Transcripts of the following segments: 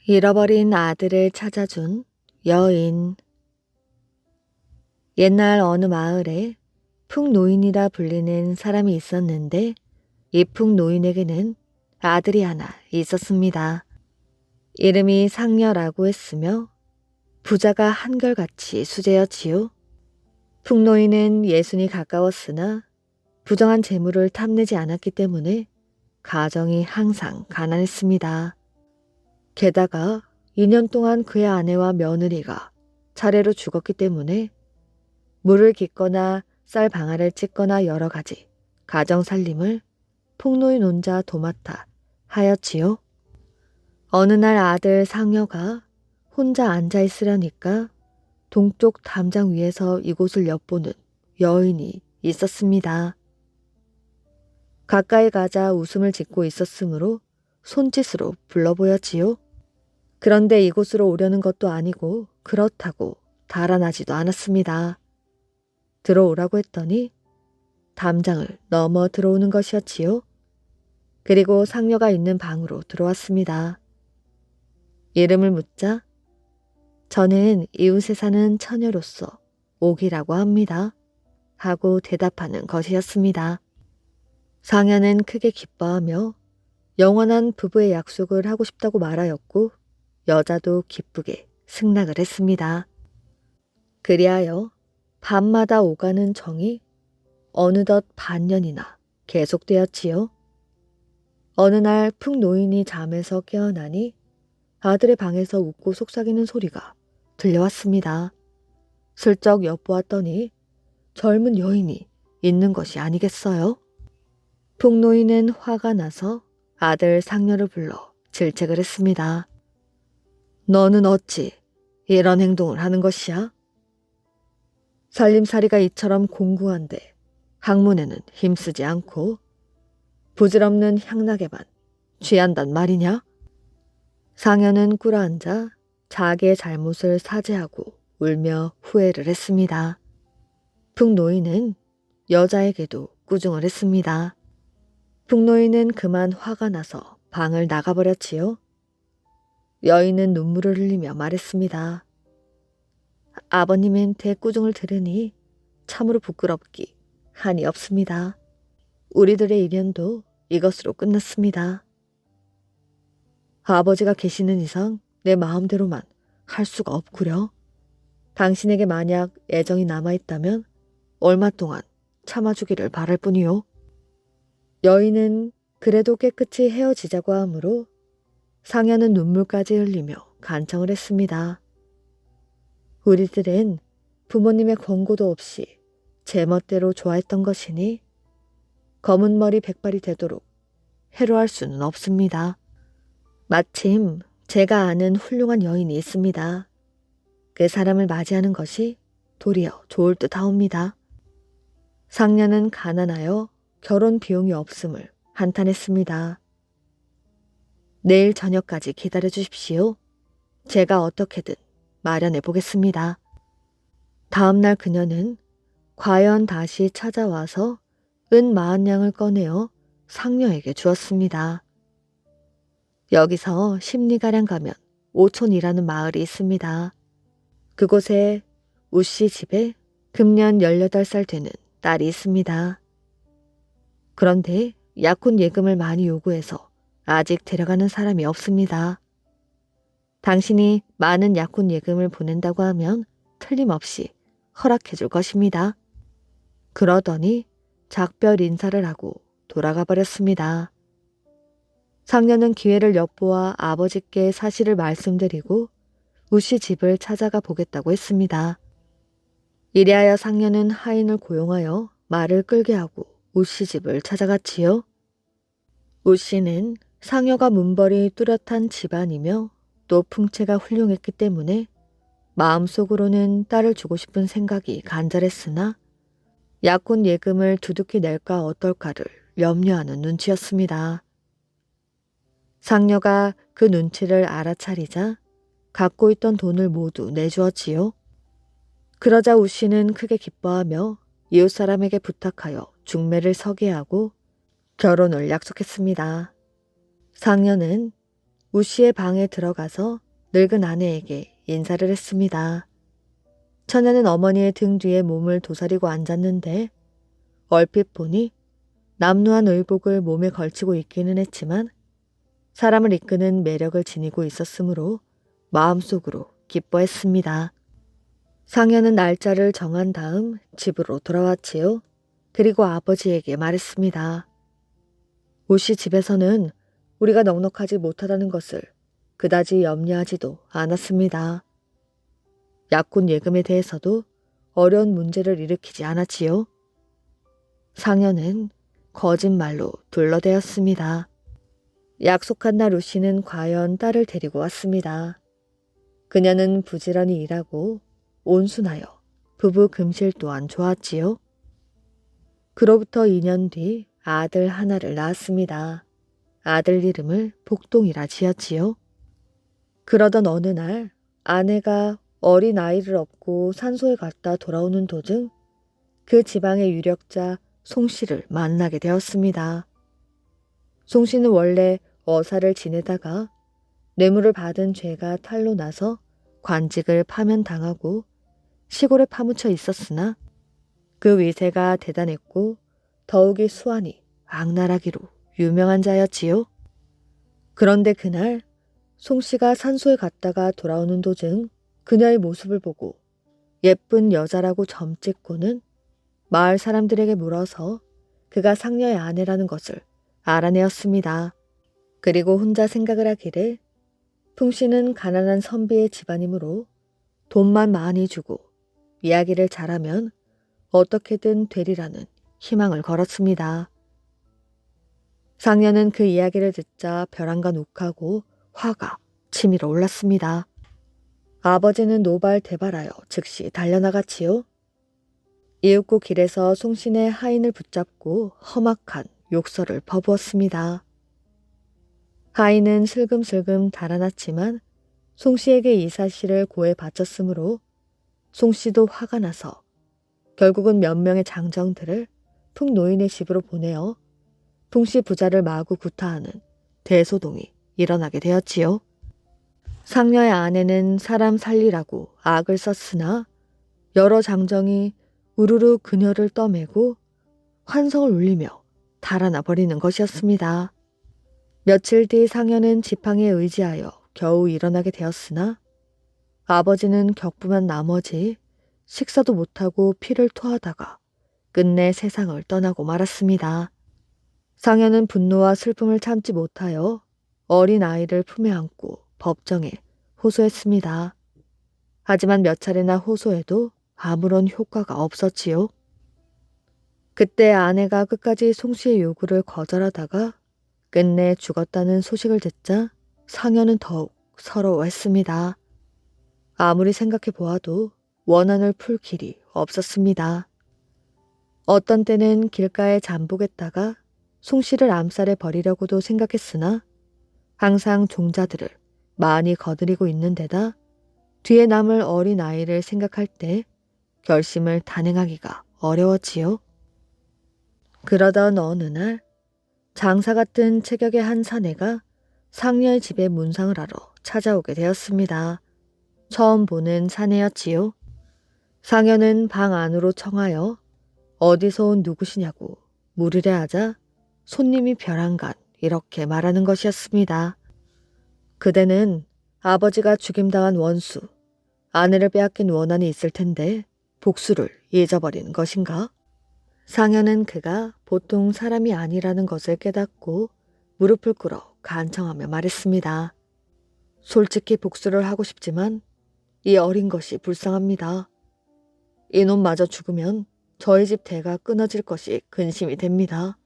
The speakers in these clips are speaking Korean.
잃어버린 아들을 찾아준 여인. 옛날 어느 마을에 풍노인이라 불리는 사람이 있었는데 이 풍노인에게는 아들이 하나 있었습니다. 이름이 상녀라고 했으며 부자가 한결같이 수제였지요. 풍노인은 예순이 가까웠으나 부정한 재물을 탐내지 않았기 때문에 가정이 항상 가난했습니다. 게다가 2년 동안 그의 아내와 며느리가 차례로 죽었기 때문에 물을 깃거나 쌀 방아를 찢거나 여러 가지 가정 살림을 풍노인 혼자 도맡아 하였지요. 어느 날 아들 상녀가 혼자 앉아 있으려니까 동쪽 담장 위에서 이곳을 엿보는 여인이 있었습니다. 가까이 가자 웃음을 짓고 있었으므로 손짓으로 불러보였지요. 그런데 이곳으로 오려는 것도 아니고 그렇다고 달아나지도 않았습니다. 들어오라고 했더니 담장을 넘어 들어오는 것이었지요. 그리고 상녀가 있는 방으로 들어왔습니다. 이름을 묻자 저는 이웃에 사는 처녀로서 옥이라고 합니다. 하고 대답하는 것이었습니다. 상녀는 크게 기뻐하며 영원한 부부의 약속을 하고 싶다고 말하였고 여자도 기쁘게 승낙을 했습니다. 그리하여 밤마다 오가는 정이 어느덧 반년이나 계속되었지요. 어느 날 풍노인이 잠에서 깨어나니 아들의 방에서 웃고 속삭이는 소리가 들려왔습니다. 슬쩍 엿보았더니 젊은 여인이 있는 것이 아니겠어요? 풍노인은 화가 나서 아들 상녀를 불러 질책을 했습니다. 너는 어찌 이런 행동을 하는 것이야? 살림살이가 이처럼 공고한데 학문에는 힘쓰지 않고 부질없는 향락에만 취한단 말이냐? 상녀는 꿇어앉아 자기의 잘못을 사죄하고 울며 후회를 했습니다. 풍노인은 여자에게도 꾸중을 했습니다. 풍노인은 그만 화가 나서 방을 나가버렸지요. 여인은 눈물을 흘리며 말했습니다. 아버님한테 꾸중을 들으니 참으로 부끄럽기 한이 없습니다. 우리들의 인연도 이것으로 끝났습니다. 아버지가 계시는 이상 내 마음대로만 할 수가 없구려. 당신에게 만약 애정이 남아있다면 얼마 동안 참아주기를 바랄 뿐이요. 여인은 그래도 깨끗이 헤어지자고 하므로 상녀는 눈물까지 흘리며 간청을 했습니다. 우리들은 부모님의 권고도 없이 제멋대로 좋아했던 것이니 검은 머리 백발이 되도록 해로할 수는 없습니다. 마침 제가 아는 훌륭한 여인이 있습니다. 그 사람을 맞이하는 것이 도리어 좋을 듯 하옵니다. 상녀는 가난하여 결혼 비용이 없음을 한탄했습니다. 내일 저녁까지 기다려 주십시오. 제가 어떻게든 마련해 보겠습니다. 다음 날 그녀는 과연 다시 찾아와서 은 40냥을 꺼내어 상녀에게 주었습니다. 여기서 10리가량 가면 오촌이라는 마을이 있습니다. 그곳에 우씨 집에 금년 18살 되는 딸이 있습니다. 그런데 약혼 예금을 많이 요구해서 아직 데려가는 사람이 없습니다. 당신이 많은 약혼 예금을 보낸다고 하면 틀림없이 허락해 줄 것입니다. 그러더니 작별 인사를 하고 돌아가 버렸습니다. 상녀는 기회를 엿보아 아버지께 사실을 말씀드리고 우씨 집을 찾아가 보겠다고 했습니다. 이리하여 상녀는 하인을 고용하여 말을 끌게 하고 우씨 집을 찾아갔지요. 우씨는 상녀가 문벌이 뚜렷한 집안이며 또 풍채가 훌륭했기 때문에 마음속으로는 딸을 주고 싶은 생각이 간절했으나 약혼 예금을 두둑히 낼까 어떨까를 염려하는 눈치였습니다. 상녀가 그 눈치를 알아차리자 갖고 있던 돈을 모두 내주었지요. 그러자 우씨는 크게 기뻐하며 이웃 사람에게 부탁하여 중매를 서게 하고 결혼을 약속했습니다. 상녀는 우 씨의 방에 들어가서 늙은 아내에게 인사를 했습니다. 처녀는 어머니의 등 뒤에 몸을 도사리고 앉았는데 얼핏 보니 남루한 의복을 몸에 걸치고 있기는 했지만 사람을 이끄는 매력을 지니고 있었으므로 마음속으로 기뻐했습니다. 상여는 날짜를 정한 다음 집으로 돌아왔지요. 그리고 아버지에게 말했습니다. 우 씨 집에서는 우리가 넉넉하지 못하다는 것을 그다지 염려하지도 않았습니다. 약혼 예금에 대해서도 어려운 문제를 일으키지 않았지요. 상여는 거짓말로 둘러대었습니다. 약속한 날 우 씨는 과연 딸을 데리고 왔습니다. 그녀는 부지런히 일하고 온순하여 부부 금실 또한 좋았지요. 그로부터 2년 뒤 아들 하나를 낳았습니다. 아들 이름을 복동이라 지었지요. 그러던 어느 날 아내가 어린 아이를 업고 산소에 갔다 돌아오는 도중 그 지방의 유력자 송 씨를 만나게 되었습니다. 송 씨는 원래 어사를 지내다가 뇌물을 받은 죄가 탈로 나서 관직을 파면당하고 시골에 파묻혀 있었으나 그 위세가 대단했고 더욱이 수완이 악랄하기로 유명한 자였지요. 그런데 그날 송 씨가 산소에 갔다가 돌아오는 도중 그녀의 모습을 보고 예쁜 여자라고 점찍고는 마을 사람들에게 물어서 그가 상녀의 아내라는 것을 알아내었습니다. 그리고 혼자 생각을 하기를 풍 씨는 가난한 선비의 집안이므로 돈만 많이 주고 이야기를 잘하면 어떻게든 되리라는 희망을 걸었습니다. 상녀는 그 이야기를 듣자 벼랑간 욱하고 화가 치밀어 올랐습니다. 아버지는 노발대발하여 즉시 달려나갔지요. 이윽고 길에서 송신의 하인을 붙잡고 험악한 욕설을 퍼부었습니다. 하인은 슬금슬금 달아났지만 송씨에게 이 사실을 고해 바쳤으므로 송씨도 화가 나서 결국은 몇 명의 장정들을 풍노인의 집으로 보내어 풍씨 부자를 마구 구타하는 대소동이 일어나게 되었지요. 상녀의 아내는 사람 살리라고 악을 썼으나 여러 장정이 우르르 그녀를 떠매고 환성을 울리며 달아나 버리는 것이었습니다. 며칠 뒤 상녀는 지팡이에 의지하여 겨우 일어나게 되었으나 아버지는 격분한 나머지 식사도 못하고 피를 토하다가 끝내 세상을 떠나고 말았습니다. 상녀는 분노와 슬픔을 참지 못하여 어린 아이를 품에 안고 법정에 호소했습니다. 하지만 몇 차례나 호소해도 아무런 효과가 없었지요. 그때 아내가 끝까지 송씨의 요구를 거절하다가 끝내 죽었다는 소식을 듣자 상녀는 더욱 서러워했습니다. 아무리 생각해 보아도 원한을 풀 길이 없었습니다. 어떤 때는 길가에 잠복했다가 송씨를 암살해 버리려고도 생각했으나 항상 종자들을 많이 거느리고 있는 데다 뒤에 남을 어린 아이를 생각할 때 결심을 단행하기가 어려웠지요. 그러던 어느 날 장사 같은 체격의 한 사내가 상녀의 집에 문상을 하러 찾아오게 되었습니다. 처음 보는 사내였지요. 상녀는 방 안으로 청하여 어디서 온 누구시냐고 물으려 하자 손님이 벼랑간 이렇게 말하는 것이었습니다. 그대는 아버지가 죽임당한 원수, 아내를 빼앗긴 원한이 있을 텐데 복수를 잊어버리는 것인가? 상여는 그가 보통 사람이 아니라는 것을 깨닫고 무릎을 꿇어 간청하며 말했습니다. 솔직히 복수를 하고 싶지만 이 어린 것이 불쌍합니다. 이놈마저 죽으면 저희 집 대가 끊어질 것이 근심이 됩니다.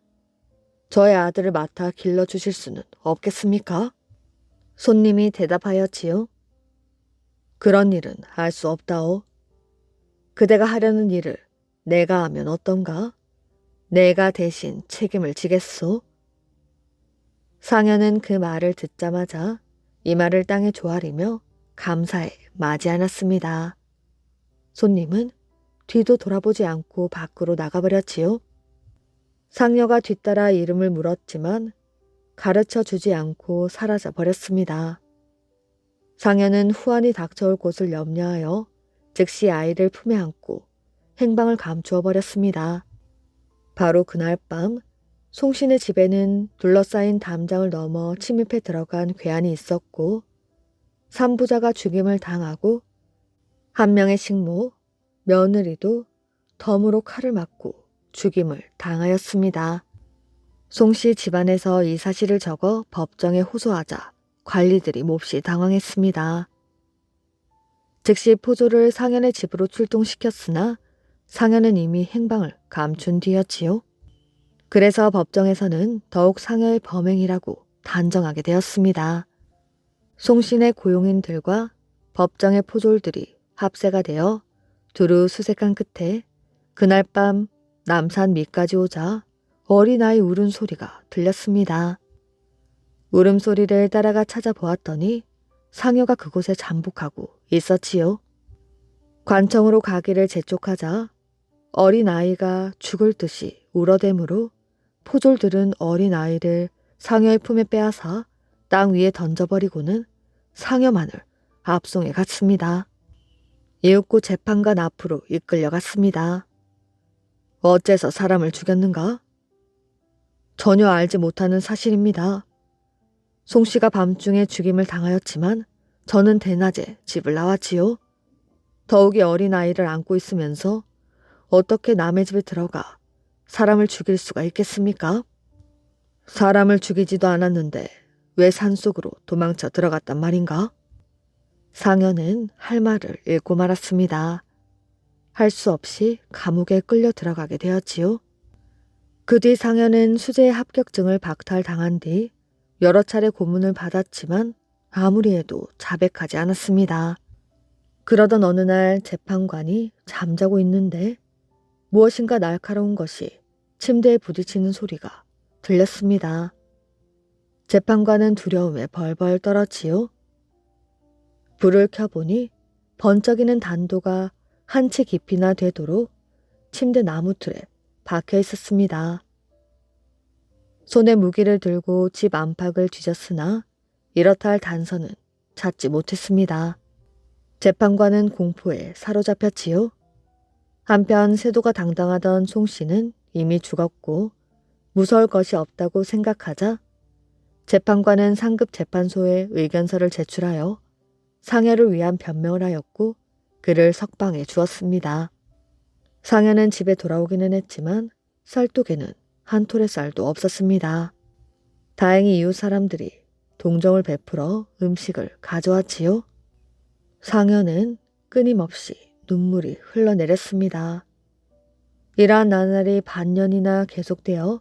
저의 아들을 맡아 길러주실 수는 없겠습니까? 손님이 대답하였지요. 그런 일은 할 수 없다오. 그대가 하려는 일을 내가 하면 어떤가? 내가 대신 책임을 지겠소. 상여는 그 말을 듣자마자 이마를 땅에 조아리며 감사에 마지 않았습니다. 손님은 뒤도 돌아보지 않고 밖으로 나가버렸지요. 상여가 뒤따라 이름을 물었지만 가르쳐 주지 않고 사라져 버렸습니다. 상현은 후환이 닥쳐올 곳을 염려하여 즉시 아이를 품에 안고 행방을 감추어 버렸습니다. 바로 그날 밤 송신의 집에는 둘러싸인 담장을 넘어 침입해 들어간 괴한이 있었고 삼부자가 죽임을 당하고 한 명의 식모, 며느리도 덤으로 칼을 맞고 죽임을 당하였습니다. 송씨 집안에서 이 사실을 적어 법정에 호소하자 관리들이 몹시 당황했습니다. 즉시 포조를 상현의 집으로 출동시켰으나 상현은 이미 행방을 감춘 뒤였지요. 그래서 법정에서는 더욱 상현의 범행이라고 단정하게 되었습니다. 송신의 고용인들과 법정의 포졸들이 합세가 되어 두루 수색한 끝에 그날 밤 남산 밑까지 오자 어린아이 울음소리가 들렸습니다. 울음소리를 따라가 찾아보았더니 상여가 그곳에 잠복하고 있었지요. 관청으로 가기를 재촉하자 어린아이가 죽을 듯이 울어대므로 포졸들은 어린아이를 상여의 품에 빼앗아 땅 위에 던져버리고는 상여만을 압송해 갔습니다. 이윽고 재판관 앞으로 이끌려갔습니다. 어째서 사람을 죽였는가? 전혀 알지 못하는 사실입니다. 송씨가 밤중에 죽임을 당하였지만 저는 대낮에 집을 나왔지요. 더욱이 어린아이를 안고 있으면서 어떻게 남의 집에 들어가 사람을 죽일 수가 있겠습니까? 사람을 죽이지도 않았는데 왜 산속으로 도망쳐 들어갔단 말인가? 상현은 할 말을 잃고 말았습니다. 할 수 없이 감옥에 끌려 들어가게 되었지요. 그 뒤 상현은 수재의 합격증을 박탈당한 뒤 여러 차례 고문을 받았지만 아무리 해도 자백하지 않았습니다. 그러던 어느 날 재판관이 잠자고 있는데 무엇인가 날카로운 것이 침대에 부딪히는 소리가 들렸습니다. 재판관은 두려움에 벌벌 떨었지요. 불을 켜보니 번쩍이는 단도가 한 치 깊이나 되도록 침대 나무틀에 박혀 있었습니다. 손에 무기를 들고 집 안팎을 뒤졌으나 이렇다 할 단서는 찾지 못했습니다. 재판관은 공포에 사로잡혔지요. 한편 세도가 당당하던 송씨는 이미 죽었고 무서울 것이 없다고 생각하자 재판관은 상급 재판소에 의견서를 제출하여 상여를 위한 변명을 하였고 그를 석방해 주었습니다. 상여는 집에 돌아오기는 했지만 쌀독에는 한 톨의 쌀도 없었습니다. 다행히 이웃 사람들이 동정을 베풀어 음식을 가져왔지요. 상여는 끊임없이 눈물이 흘러내렸습니다. 이러한 나날이 반년이나 계속되어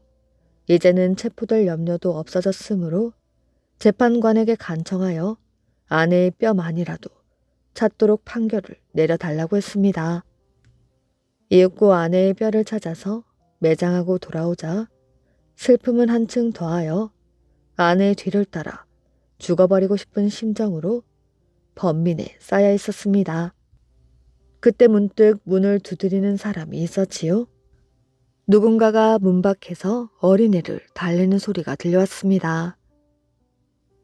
이제는 체포될 염려도 없어졌으므로 재판관에게 간청하여 아내의 뼈만이라도 찾도록 판결을 내려달라고 했습니다. 이윽고 아내의 뼈를 찾아서 매장하고 돌아오자 슬픔은 한층 더하여 아내의 뒤를 따라 죽어버리고 싶은 심정으로 번민에 쌓여 있었습니다. 그때 문득 문을 두드리는 사람이 있었지요. 누군가가 문 밖에서 어린애를 달래는 소리가 들려왔습니다.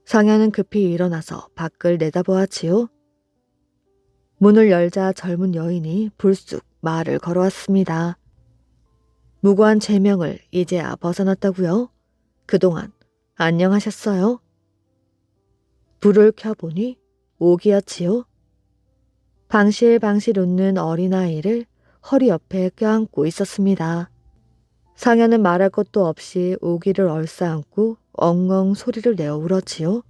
상현은 급히 일어나서 밖을 내다보았지요. 문을 열자 젊은 여인이 불쑥 말을 걸어왔습니다. 무고한 죄명을 이제야 벗어났다고요? 그동안 안녕하셨어요? 불을 켜보니 옥이었지요. 방실방실 웃는 어린아이를 허리 옆에 껴안고 있었습니다. 상현은 말할 것도 없이 오기를 얼싸안고 엉엉 소리를 내어 울었지요.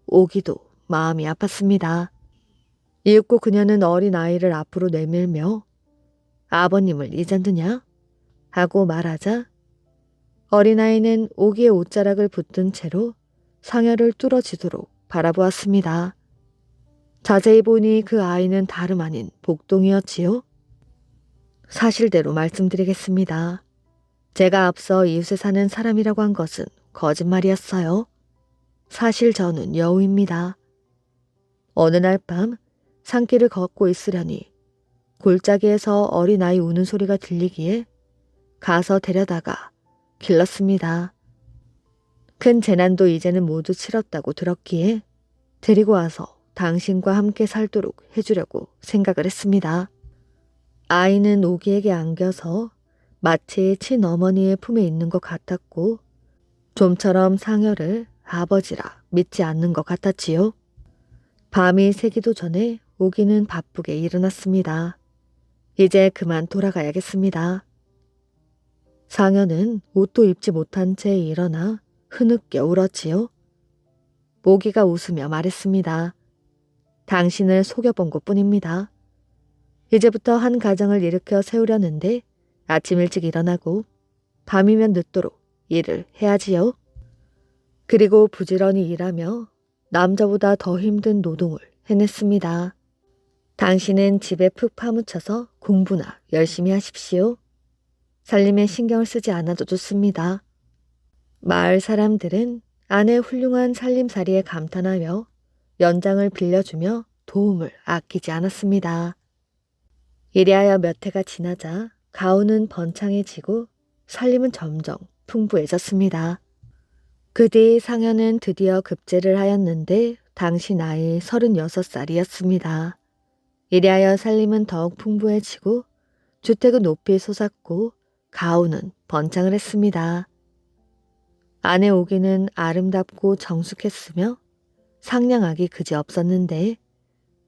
오기도 마음이 아팠습니다. 이윽고 그녀는 어린아이를 앞으로 내밀며 아버님을 잊었느냐? 하고 말하자 어린아이는 오기의 옷자락을 붙든 채로 상여를 뚫어지도록 바라보았습니다. 자세히 보니 그 아이는 다름 아닌 복동이었지요. 사실대로 말씀드리겠습니다. 제가 앞서 이웃에 사는 사람이라고 한 것은 거짓말이었어요. 사실 저는 여우입니다. 어느 날 밤 산길을 걷고 있으려니 골짜기에서 어린아이 우는 소리가 들리기에 가서 데려다가 길렀습니다. 큰 재난도 이제는 모두 치렀다고 들었기에 데리고 와서 당신과 함께 살도록 해주려고 생각을 했습니다. 아이는 오기에게 안겨서 마치 친어머니의 품에 있는 것 같았고 좀처럼 상여를 아버지라 믿지 않는 것 같았지요. 밤이 새기도 전에 오기는 바쁘게 일어났습니다. 이제 그만 돌아가야겠습니다. 상여는 옷도 입지 못한 채 일어나 흐느껴 울었지요. 오기가 웃으며 말했습니다. 당신을 속여본 것뿐입니다. 이제부터 한 가정을 일으켜 세우려는데 아침 일찍 일어나고 밤이면 늦도록 일을 해야지요. 그리고 부지런히 일하며 남자보다 더 힘든 노동을 해냈습니다. 당신은 집에 푹 파묻혀서 공부나 열심히 하십시오. 살림에 신경을 쓰지 않아도 좋습니다. 마을 사람들은 아내 훌륭한 살림살이에 감탄하며 연장을 빌려주며 도움을 아끼지 않았습니다. 이리하여 몇 해가 지나자 가훈은 번창해지고 살림은 점점 풍부해졌습니다. 그 뒤 상현은 드디어 급제를 하였는데 당시 나이 36살이었습니다. 이리하여 살림은 더욱 풍부해지고 주택은 높이 솟았고 가훈은 번창을 했습니다. 아내 오기는 아름답고 정숙했으며 상냥하기 그지없었는데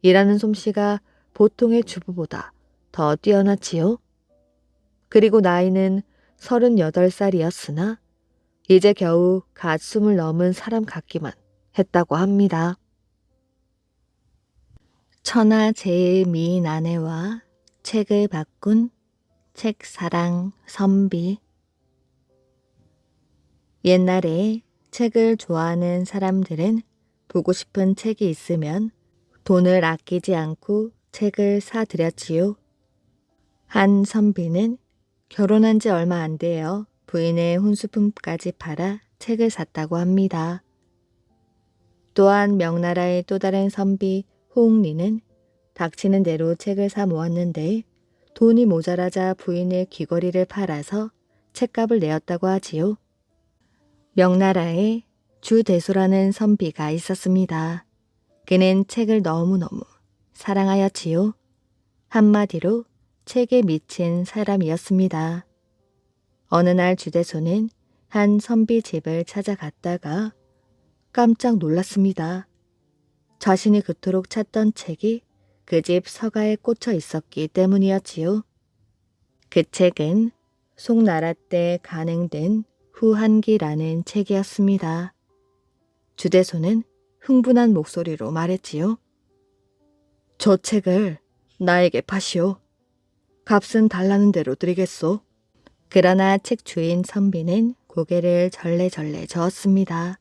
일하는 솜씨가 보통의 주부보다 더 뛰어났지요. 그리고 나이는 38살이었으나 이제 겨우 갓 20 넘은 사람 같기만 했다고 합니다. 천하 제일 미인 아내와 책을 바꾼 책사랑 선비. 옛날에 책을 좋아하는 사람들은 보고 싶은 책이 있으면 돈을 아끼지 않고 책을 사들였지요. 한 선비는 결혼한 지 얼마 안 되어 부인의 혼수품까지 팔아 책을 샀다고 합니다. 또한 명나라의 또 다른 선비 호응리는 닥치는 대로 책을 사 모았는데 돈이 모자라자 부인의 귀걸이를 팔아서 책값을 내었다고 하지요. 명나라에 주대소라는 선비가 있었습니다. 그는 책을 너무너무 사랑하였지요. 한마디로 책에 미친 사람이었습니다. 어느 날 주대소는 한 선비 집을 찾아갔다가 깜짝 놀랐습니다. 자신이 그토록 찾던 책이 그 집 서가에 꽂혀 있었기 때문이었지요. 그 책은 송나라 때 간행된 후한기라는 책이었습니다. 주대소는 흥분한 목소리로 말했지요. 저 책을 나에게 파시오. 값은 달라는 대로 드리겠소. 그러나 책 주인 선비는 고개를 절레절레 저었습니다.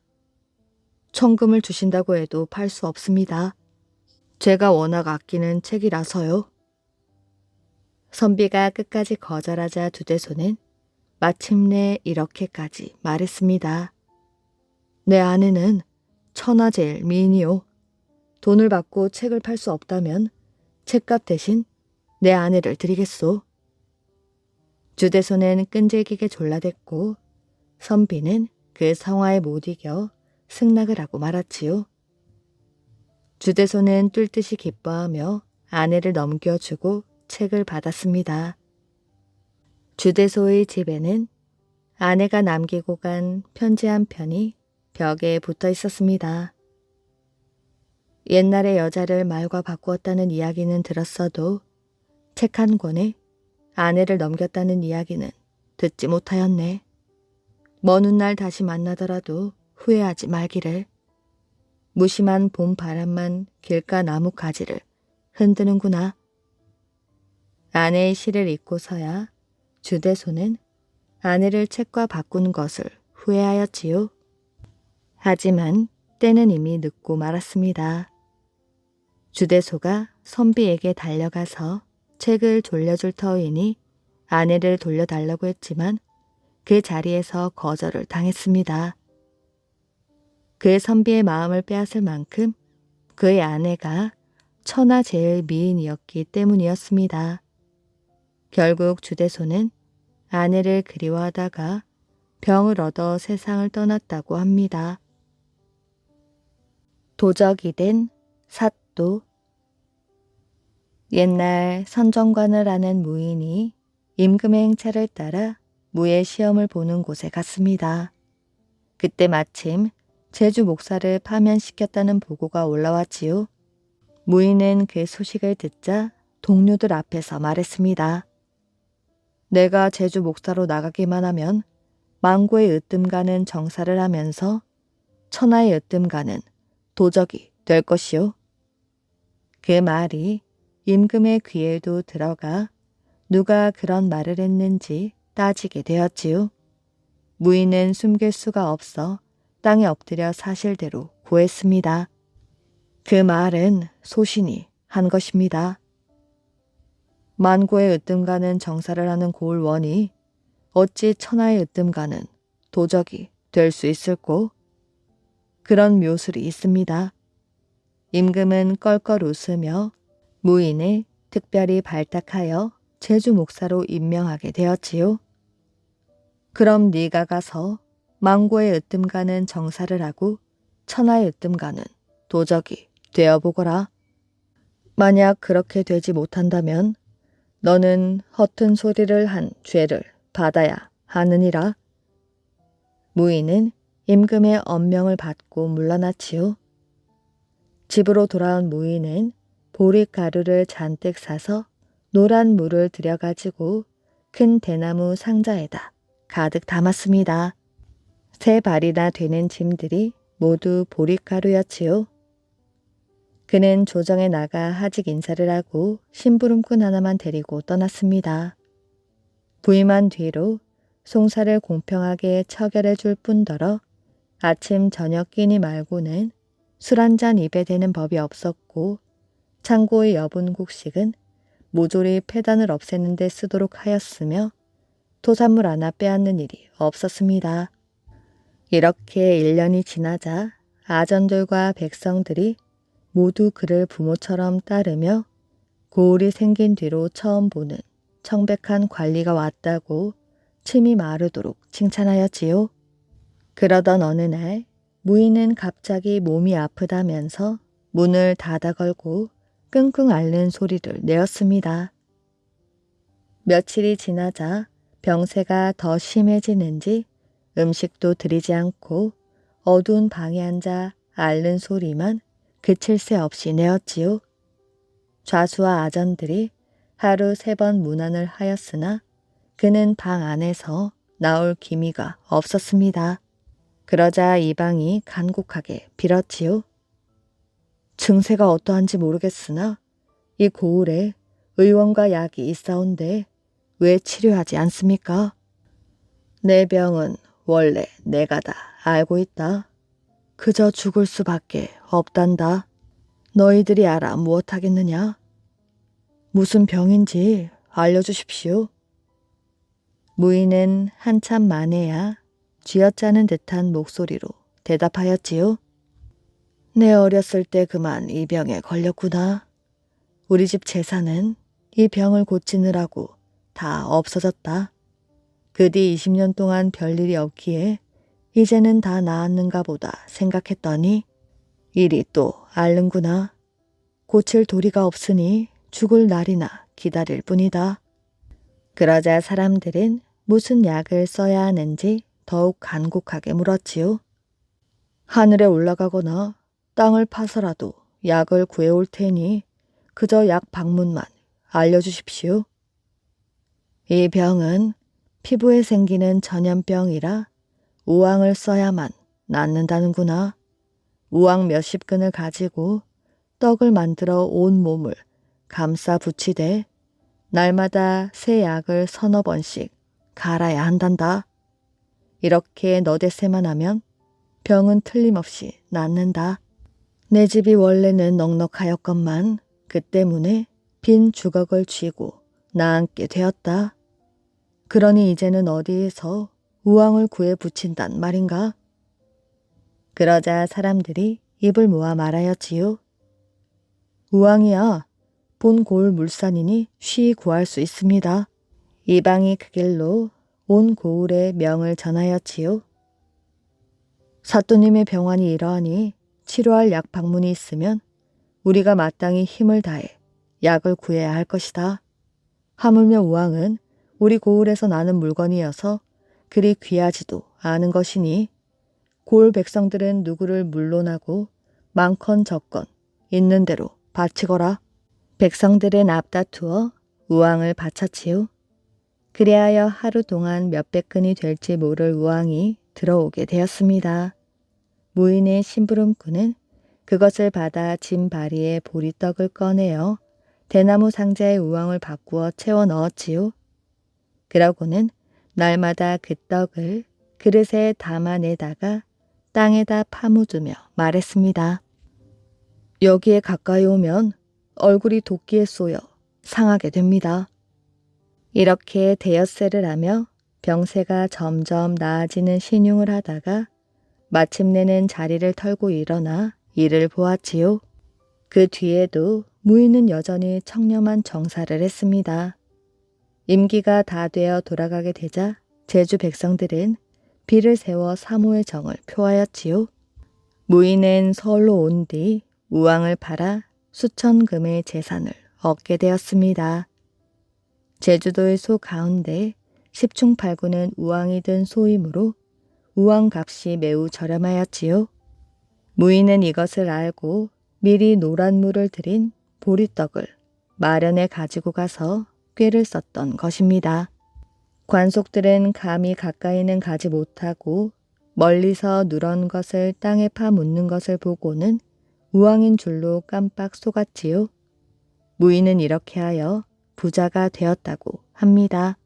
천금을 주신다고 해도 팔 수 없습니다. 제가 워낙 아끼는 책이라서요. 선비가 끝까지 거절하자 주대소는 마침내 이렇게까지 말했습니다. 내 아내는 천하제일 미인이요. 돈을 받고 책을 팔 수 없다면 책값 대신 내 아내를 드리겠소. 주대소는 끈질기게 졸라댔고 선비는 그 성화에 못 이겨 승낙을 하고 말았지요. 주대소는 뚫듯이 기뻐하며 아내를 넘겨주고 책을 받았습니다. 주대소의 집에는 아내가 남기고 간 편지 한 편이 벽에 붙어 있었습니다. 옛날에 여자를 말과 바꾸었다는 이야기는 들었어도 책 한 권에 아내를 넘겼다는 이야기는 듣지 못하였네. 먼 훗날 다시 만나더라도 후회하지 말기를. 무심한 봄 바람만 길가 나무 가지를 흔드는구나. 아내의 시를 읽고서야 주대소는 아내를 책과 바꾼 것을 후회하였지요. 하지만 때는 이미 늦고 말았습니다. 주대소가 선비에게 달려가서 책을 돌려줄 터이니 아내를 돌려달라고 했지만 그 자리에서 거절을 당했습니다. 그 선비의 마음을 빼앗을 만큼 그의 아내가 천하 제일 미인이었기 때문이었습니다. 결국 주대소는 아내를 그리워하다가 병을 얻어 세상을 떠났다고 합니다. 도적이 된 사또. 옛날 선정관을 하는 무인이 임금의 행차를 따라 무예 시험을 보는 곳에 갔습니다. 그때 마침 제주 목사를 파면시켰다는 보고가 올라왔지요. 무인은 그 소식을 듣자 동료들 앞에서 말했습니다. 내가 제주 목사로 나가기만 하면 망고의 으뜸가는 정사를 하면서 천하의 으뜸가는 도적이 될 것이요. 그 말이 임금의 귀에도 들어가 누가 그런 말을 했는지 따지게 되었지요. 무인은 숨길 수가 없어 땅에 엎드려 사실대로 고했습니다. 그 말은 소신이 한 것입니다. 만고의 으뜸가는 정사를 하는 고을원이 어찌 천하의 으뜸가는 도적이 될 수 있을꼬? 그런 묘술이 있습니다. 임금은 껄껄 웃으며 무인을 특별히 발탁하여 제주 목사로 임명하게 되었지요. 그럼 네가 가서 망고의 으뜸가는 정사를 하고 천하의 으뜸가는 도적이 되어보거라. 만약 그렇게 되지 못한다면 너는 허튼 소리를 한 죄를 받아야 하느니라. 무인은 임금의 엄명을 받고 물러났지요. 집으로 돌아온 무인은 보릿가루를 잔뜩 사서 노란 물을 들여가지고 큰 대나무 상자에다 가득 담았습니다. 3발이나 되는 짐들이 모두 보릿가루였지요. 그는 조정에 나가 하직 인사를 하고 심부름꾼 하나만 데리고 떠났습니다. 부임한 뒤로 송사를 공평하게 처결해 줄 뿐더러 아침 저녁 끼니 말고는 술 한 잔 입에 대는 법이 없었고 창고의 여분국식은 모조리 폐단을 없애는 데 쓰도록 하였으며 토산물 하나 빼앗는 일이 없었습니다. 이렇게 1년이 지나자 아전들과 백성들이 모두 그를 부모처럼 따르며 고을이 생긴 뒤로 처음 보는 청백한 관리가 왔다고 침이 마르도록 칭찬하였지요. 그러던 어느 날 무인은 갑자기 몸이 아프다면서 문을 닫아 걸고 끙끙 앓는 소리를 내었습니다. 며칠이 지나자 병세가 더 심해지는지 음식도 들이지 않고 어두운 방에 앉아 앓는 소리만 그칠 새 없이 내었지요. 좌수와 아전들이 하루 3번 문안을 하였으나 그는 방 안에서 나올 기미가 없었습니다. 그러자 이방이 간곡하게 빌었지요. 증세가 어떠한지 모르겠으나 이 고을에 의원과 약이 있사온데 왜 치료하지 않습니까? 내 병은 원래 내가 다 알고 있다. 그저 죽을 수밖에 없단다. 너희들이 알아 무엇하겠느냐? 무슨 병인지 알려주십시오. 무인은 한참 만에야 쥐어짜는 듯한 목소리로 대답하였지요. 내 어렸을 때 그만 이 병에 걸렸구나. 우리 집 재산은 이 병을 고치느라고 다 없어졌다. 그 뒤 20년 동안 별일이 없기에 이제는 다 나았는가 보다 생각했더니 일이 또 앓는구나. 고칠 도리가 없으니 죽을 날이나 기다릴 뿐이다. 그러자 사람들은 무슨 약을 써야 하는지 더욱 간곡하게 물었지요. 하늘에 올라가거나 땅을 파서라도 약을 구해올 테니 그저 약 방문만 알려주십시오. 이 병은 피부에 생기는 전염병이라 우황을 써야만 낫는다는구나. 우황 몇십 근을 가지고 떡을 만들어 온 몸을 감싸 붙이되 날마다 새 약을 3~4번씩 갈아야 한단다. 이렇게 너댓새만 하면 병은 틀림없이 낫는다. 내 집이 원래는 넉넉하였건만 그 때문에 빈 주걱을 쥐고 나앉게 되었다. 그러니 이제는 어디에서 우황을 구해 붙인단 말인가? 그러자 사람들이 입을 모아 말하였지요. 우황이야, 본 고을 물산이니 쉬이 구할 수 있습니다. 이방이 그 길로 온 고을에 명을 전하였지요. 사또님의 병환이 이러하니 치료할 약 방문이 있으면 우리가 마땅히 힘을 다해 약을 구해야 할 것이다. 하물며 우왕은 우리 고을에서 나는 물건이어서 그리 귀하지도 않은 것이니 고을 백성들은 누구를 물론하고 많건 적건 있는 대로 바치거라. 백성들은 앞다투어 우왕을 바쳤지요. 그리하여 하루 동안 몇백 근이 될지 모를 우왕이 들어오게 되었습니다. 무인의 심부름꾼은 그것을 받아 짐 바리에 보리떡을 꺼내어 대나무 상자에 우왕을 바꾸어 채워 넣었지요. 그러고는 날마다 그 떡을 그릇에 담아내다가 땅에다 파묻으며 말했습니다. 여기에 가까이 오면 얼굴이 도끼에 쏘여 상하게 됩니다. 이렇게 대엿새를 하며 병세가 점점 나아지는 신용을 하다가 마침내는 자리를 털고 일어나 이를 보았지요. 그 뒤에도 무인은 여전히 청렴한 정사를 했습니다. 임기가 다 되어 돌아가게 되자 제주 백성들은 비를 세워 사모의 정을 표하였지요. 무인은 서울로 온 뒤 우왕을 팔아 수천 금의 재산을 얻게 되었습니다. 제주도의 소 가운데 10충8구는 우왕이 든 소이므로 우왕 값이 매우 저렴하였지요. 무인은 이것을 알고 미리 노란 물을 들인 보리떡을 마련해 가지고 가서 꾀를 썼던 것입니다. 관속들은 감히 가까이는 가지 못하고 멀리서 누런 것을 땅에 파묻는 것을 보고는 우왕인 줄로 깜빡 속았지요. 무인은 이렇게 하여 부자가 되었다고 합니다.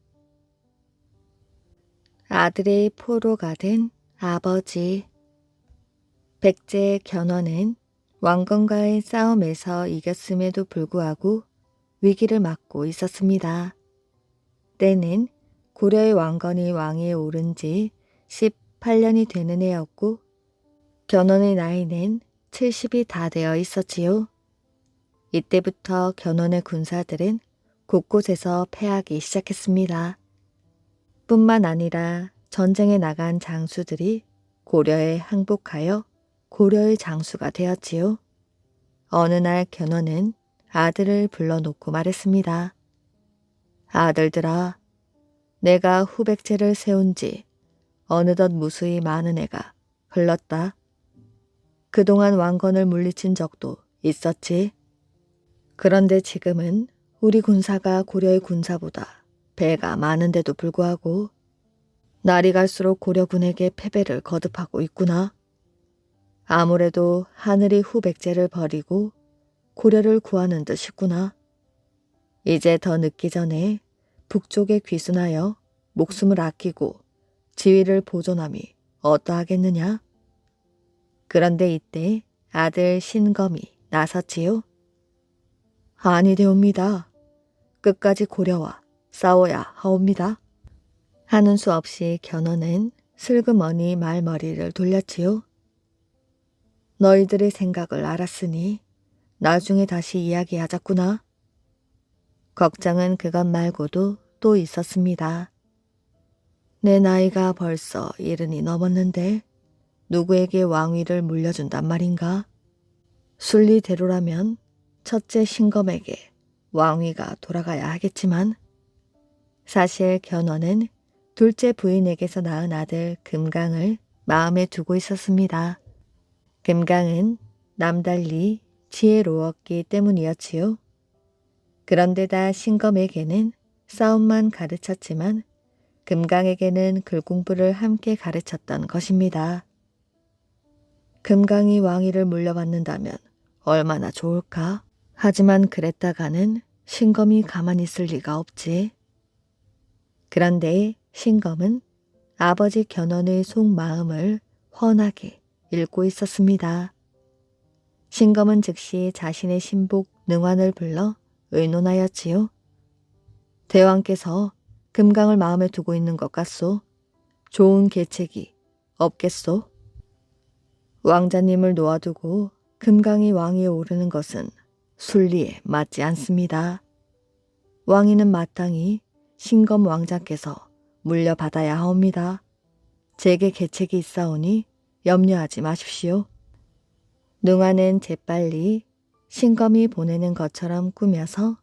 아들의 포로가 된 아버지. 백제의 견훤은 왕건과의 싸움에서 이겼음에도 불구하고 위기를 맞고 있었습니다. 때는 고려의 왕건이 왕위에 오른 지 18년이 되는 해였고 견훤의 나이는 70이 다 되어 있었지요. 이때부터 견훤의 군사들은 곳곳에서 패하기 시작했습니다. 뿐만 아니라 전쟁에 나간 장수들이 고려에 항복하여 고려의 장수가 되었지요. 어느 날 견훤은 아들을 불러놓고 말했습니다. 아들들아, 내가 후백제를 세운 지 어느덧 무수히 많은 해가 흘렀다. 그동안 왕건을 물리친 적도 있었지. 그런데 지금은 우리 군사가 고려의 군사보다 배가 많은데도 불구하고 날이 갈수록 고려군에게 패배를 거듭하고 있구나. 아무래도 하늘이 후백제를 버리고 고려를 구하는 듯 싶구나. 이제 더 늦기 전에 북쪽에 귀순하여 목숨을 아끼고 지위를 보존함이 어떠하겠느냐. 그런데 이때 아들 신검이 나섰지요. 아니되옵니다. 끝까지 고려와 싸워야 하옵니다. 하는 수 없이 견훤은 슬그머니 말머리를 돌렸지요. 너희들의 생각을 알았으니 나중에 다시 이야기하자꾸나. 걱정은 그것 말고도 또 있었습니다. 내 나이가 벌써 70이 넘었는데 누구에게 왕위를 물려준단 말인가? 순리대로라면 첫째 신검에게 왕위가 돌아가야 하겠지만 사실 견훤은 둘째 부인에게서 낳은 아들 금강을 마음에 두고 있었습니다. 금강은 남달리 지혜로웠기 때문이었지요. 그런데다 신검에게는 싸움만 가르쳤지만 금강에게는 글공부를 함께 가르쳤던 것입니다. 금강이 왕위를 물려받는다면 얼마나 좋을까? 하지만 그랬다가는 신검이 가만히 있을 리가 없지. 그런데 신검은 아버지 견훤의 속마음을 훤하게 읽고 있었습니다. 신검은 즉시 자신의 신복 능환을 불러 의논하였지요. 대왕께서 금강을 마음에 두고 있는 것 같소. 좋은 계책이 없겠소. 왕자님을 놓아두고 금강이 왕위에 오르는 것은 순리에 맞지 않습니다. 왕위는 마땅히 신검 왕자께서 물려받아야 하옵니다. 제게 계책이 있사오니 염려하지 마십시오. 능화는 재빨리 신검이 보내는 것처럼 꾸며서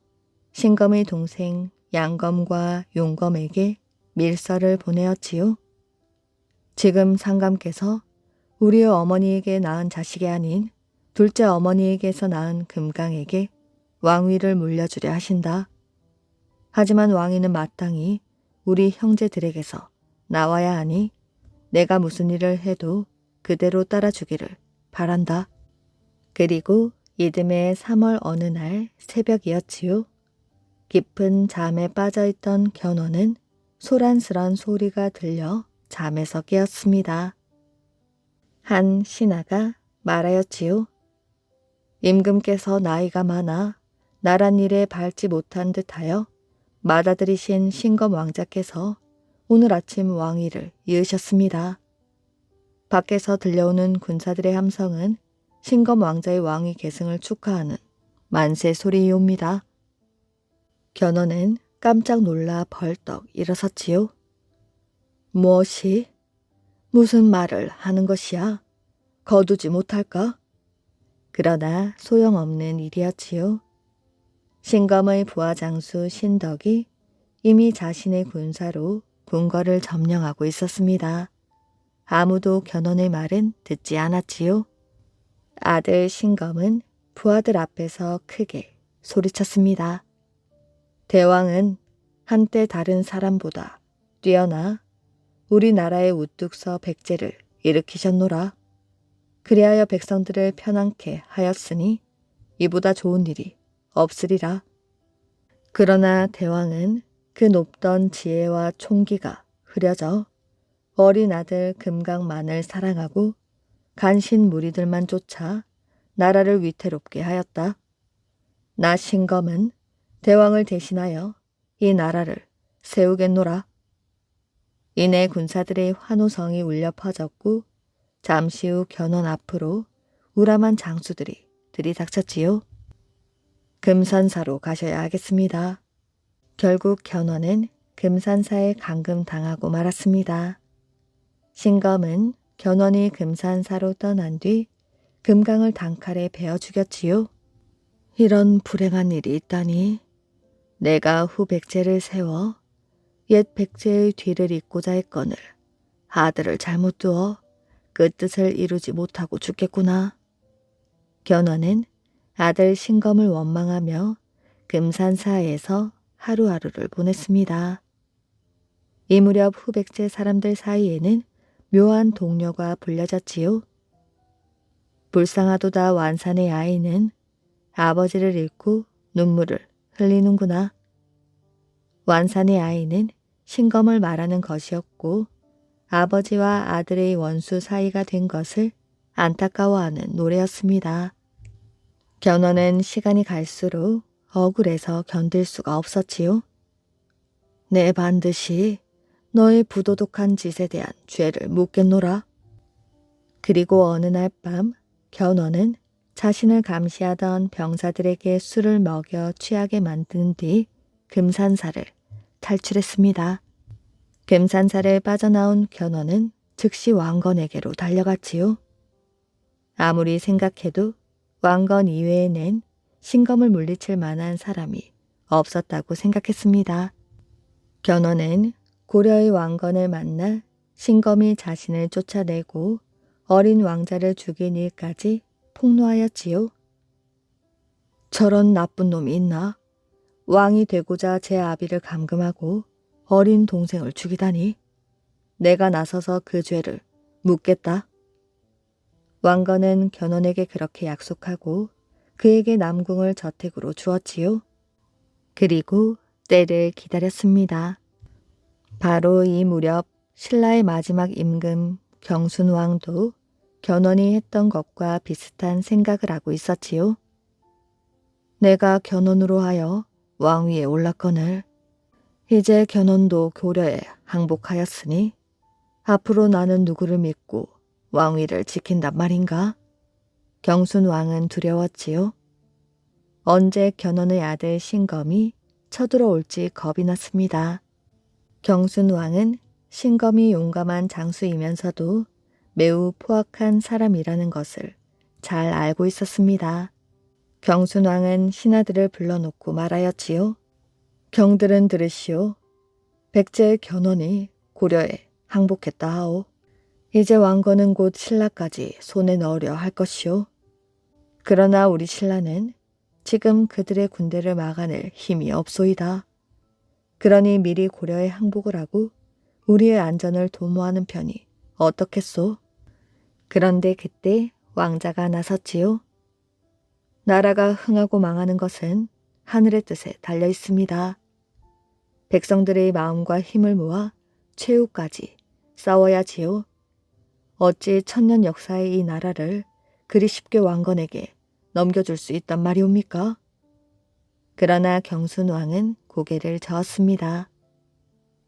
신검의 동생 양검과 용검에게 밀서를 보내었지요. 지금 상감께서 우리의 어머니에게 낳은 자식이 아닌 둘째 어머니에게서 낳은 금강에게 왕위를 물려주려 하신다. 하지만 왕위는 마땅히 우리 형제들에게서 나와야 하니 내가 무슨 일을 해도 그대로 따라주기를 바란다. 그리고 이듬해 3월 어느 날 새벽이었지요. 깊은 잠에 빠져있던 견훤은 소란스런 소리가 들려 잠에서 깨었습니다. 한 신하가 말하였지요. 임금께서 나이가 많아 나란 일에 밟지 못한 듯하여 맏아들이신 신검 왕자께서 오늘 아침 왕위를 이으셨습니다. 밖에서 들려오는 군사들의 함성은 신검 왕자의 왕위 계승을 축하하는 만세 소리이옵니다. 견훤은 깜짝 놀라 벌떡 일어섰지요. 무엇이? 무슨 말을 하는 것이야? 거두지 못할까? 그러나 소용없는 일이었지요. 신검의 부하장수 신덕이 이미 자신의 군사로 궁궐을 점령하고 있었습니다. 아무도 견훤의 말은 듣지 않았지요. 아들 신검은 부하들 앞에서 크게 소리쳤습니다. 대왕은 한때 다른 사람보다 뛰어나 우리나라의 우뚝서 백제를 일으키셨노라. 그리하여 백성들을 편안케 하였으니 이보다 좋은 일이 없으리라. 그러나 대왕은 그 높던 지혜와 총기가 흐려져 어린 아들 금강만을 사랑하고 간신 무리들만 쫓아 나라를 위태롭게 하였다. 나 신검은 대왕을 대신하여 이 나라를 세우겠노라. 이내 군사들의 환호성이 울려 퍼졌고 잠시 후 견훤 앞으로 우람한 장수들이 들이닥쳤지요. 금산사로 가셔야 하겠습니다. 결국 견훤은 금산사에 감금당하고 말았습니다. 신검은 견훤이 금산사로 떠난 뒤 금강을 단칼에 베어 죽였지요. 이런 불행한 일이 있다니. 내가 후 백제를 세워 옛 백제의 뒤를 잇고자 했거늘 아들을 잘못 두어 그 뜻을 이루지 못하고 죽겠구나. 견훤은 아들 신검을 원망하며 금산사에서 하루하루를 보냈습니다. 이 무렵 후백제 사람들 사이에는 묘한 동료가 불려졌지요. 불쌍하도다 완산의 아이는 아버지를 잃고 눈물을 흘리는구나. 완산의 아이는 신검을 말하는 것이었고 아버지와 아들의 원수 사이가 된 것을 안타까워하는 노래였습니다. 견훤은 시간이 갈수록 억울해서 견딜 수가 없었지요. 내 반드시 너의 부도덕한 짓에 대한 죄를 묻겠노라. 그리고 어느 날 밤 견훤은 자신을 감시하던 병사들에게 술을 먹여 취하게 만든 뒤 금산사를 탈출했습니다. 금산사를 빠져나온 견훤은 즉시 왕건에게로 달려갔지요. 아무리 생각해도 왕건 이외에는 신검을 물리칠 만한 사람이 없었다고 생각했습니다. 견훤은 고려의 왕건을 만나 신검이 자신을 쫓아내고 어린 왕자를 죽인 일까지 폭로하였지요. 저런 나쁜 놈이 있나? 왕이 되고자 제 아비를 감금하고 어린 동생을 죽이다니. 내가 나서서 그 죄를 묻겠다. 왕건은 견훤에게 그렇게 약속하고 그에게 남궁을 저택으로 주었지요. 그리고 때를 기다렸습니다. 바로 이 무렵 신라의 마지막 임금 경순왕도 견훤이 했던 것과 비슷한 생각을 하고 있었지요. 내가 견훤으로 하여 왕위에 올랐거늘 이제 견훤도 고려에 항복하였으니 앞으로 나는 누구를 믿고 왕위를 지킨단 말인가? 경순왕은 두려웠지요. 언제 견훤의 아들 신검이 쳐들어올지 겁이 났습니다. 경순왕은 신검이 용감한 장수이면서도 매우 포악한 사람이라는 것을 잘 알고 있었습니다. 경순왕은 신하들을 불러놓고 말하였지요. 경들은 들으시오. 백제의 견훤이 고려에 항복했다 하오. 이제 왕건은 곧 신라까지 손에 넣으려 할 것이오. 그러나 우리 신라는 지금 그들의 군대를 막아낼 힘이 없소이다. 그러니 미리 고려에 항복을 하고 우리의 안전을 도모하는 편이 어떻겠소? 그런데 그때 왕자가 나섰지요. 나라가 흥하고 망하는 것은 하늘의 뜻에 달려 있습니다. 백성들의 마음과 힘을 모아 최후까지 싸워야지요. 어찌 천년 역사의 이 나라를 그리 쉽게 왕건에게 넘겨줄 수 있단 말이옵니까? 그러나 경순왕은 고개를 저었습니다.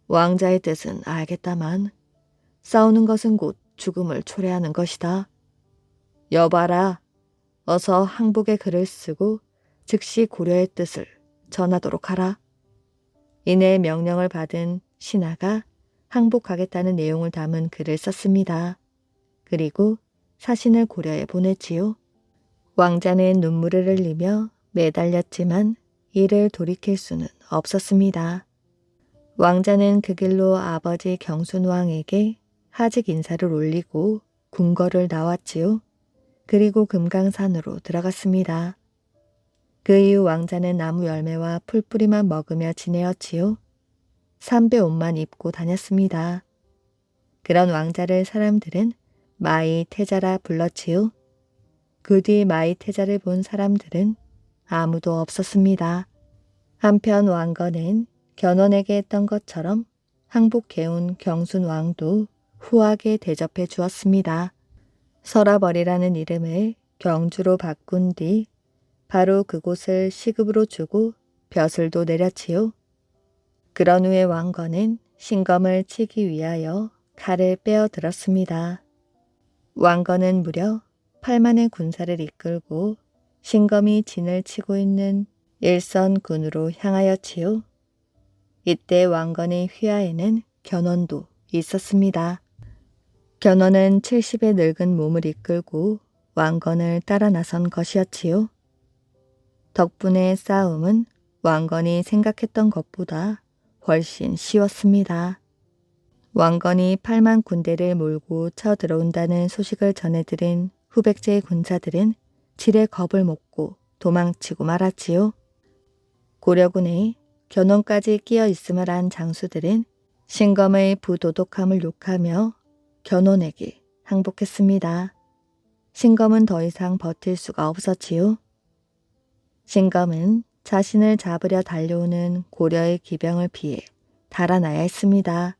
왕자의 뜻은 알겠다만 싸우는 것은 곧 죽음을 초래하는 것이다. 여봐라, 어서 항복의 글을 쓰고 즉시 고려의 뜻을 전하도록 하라. 이내 명령을 받은 신하가 항복하겠다는 내용을 담은 글을 썼습니다. 그리고 사신을 고려에 보냈지요. 왕자는 눈물을 흘리며 매달렸지만 이를 돌이킬 수는 없었습니다. 왕자는 그 길로 아버지 경순왕에게 하직 인사를 올리고 궁궐을 나왔지요. 그리고 금강산으로 들어갔습니다. 그 이후 왕자는 나무 열매와 풀뿌리만 먹으며 지내었지요. 삼배 옷만 입고 다녔습니다. 그런 왕자를 사람들은 마이 태자라 불렀지요. 그 뒤 마이 태자를 본 사람들은 아무도 없었습니다. 한편 왕건은 견훤에게 했던 것처럼 항복해온 경순왕도 후하게 대접해 주었습니다. 서라벌이라는 이름을 경주로 바꾼 뒤 바로 그곳을 시급으로 주고 벼슬도 내렸지요. 그런 후에 왕건은 신검을 치기 위하여 칼을 빼어들었습니다. 왕건은 무려 8만의 군사를 이끌고 신검이 진을 치고 있는 일선군으로 향하였지요. 이때 왕건의 휘하에는 견훤도 있었습니다. 견훤은 70의 늙은 몸을 이끌고 왕건을 따라 나선 것이었지요. 덕분에 싸움은 왕건이 생각했던 것보다 훨씬 쉬웠습니다. 왕건이 8만 군대를 몰고 쳐들어온다는 소식을 전해들은 후백제의 군사들은 지레 겁을 먹고 도망치고 말았지요. 고려군에 견훤까지 끼어 있음을 안 장수들은 신검의 부도덕함을 욕하며 견훤에게 항복했습니다. 신검은 더 이상 버틸 수가 없었지요. 신검은 자신을 잡으려 달려오는 고려의 기병을 피해 달아나야 했습니다.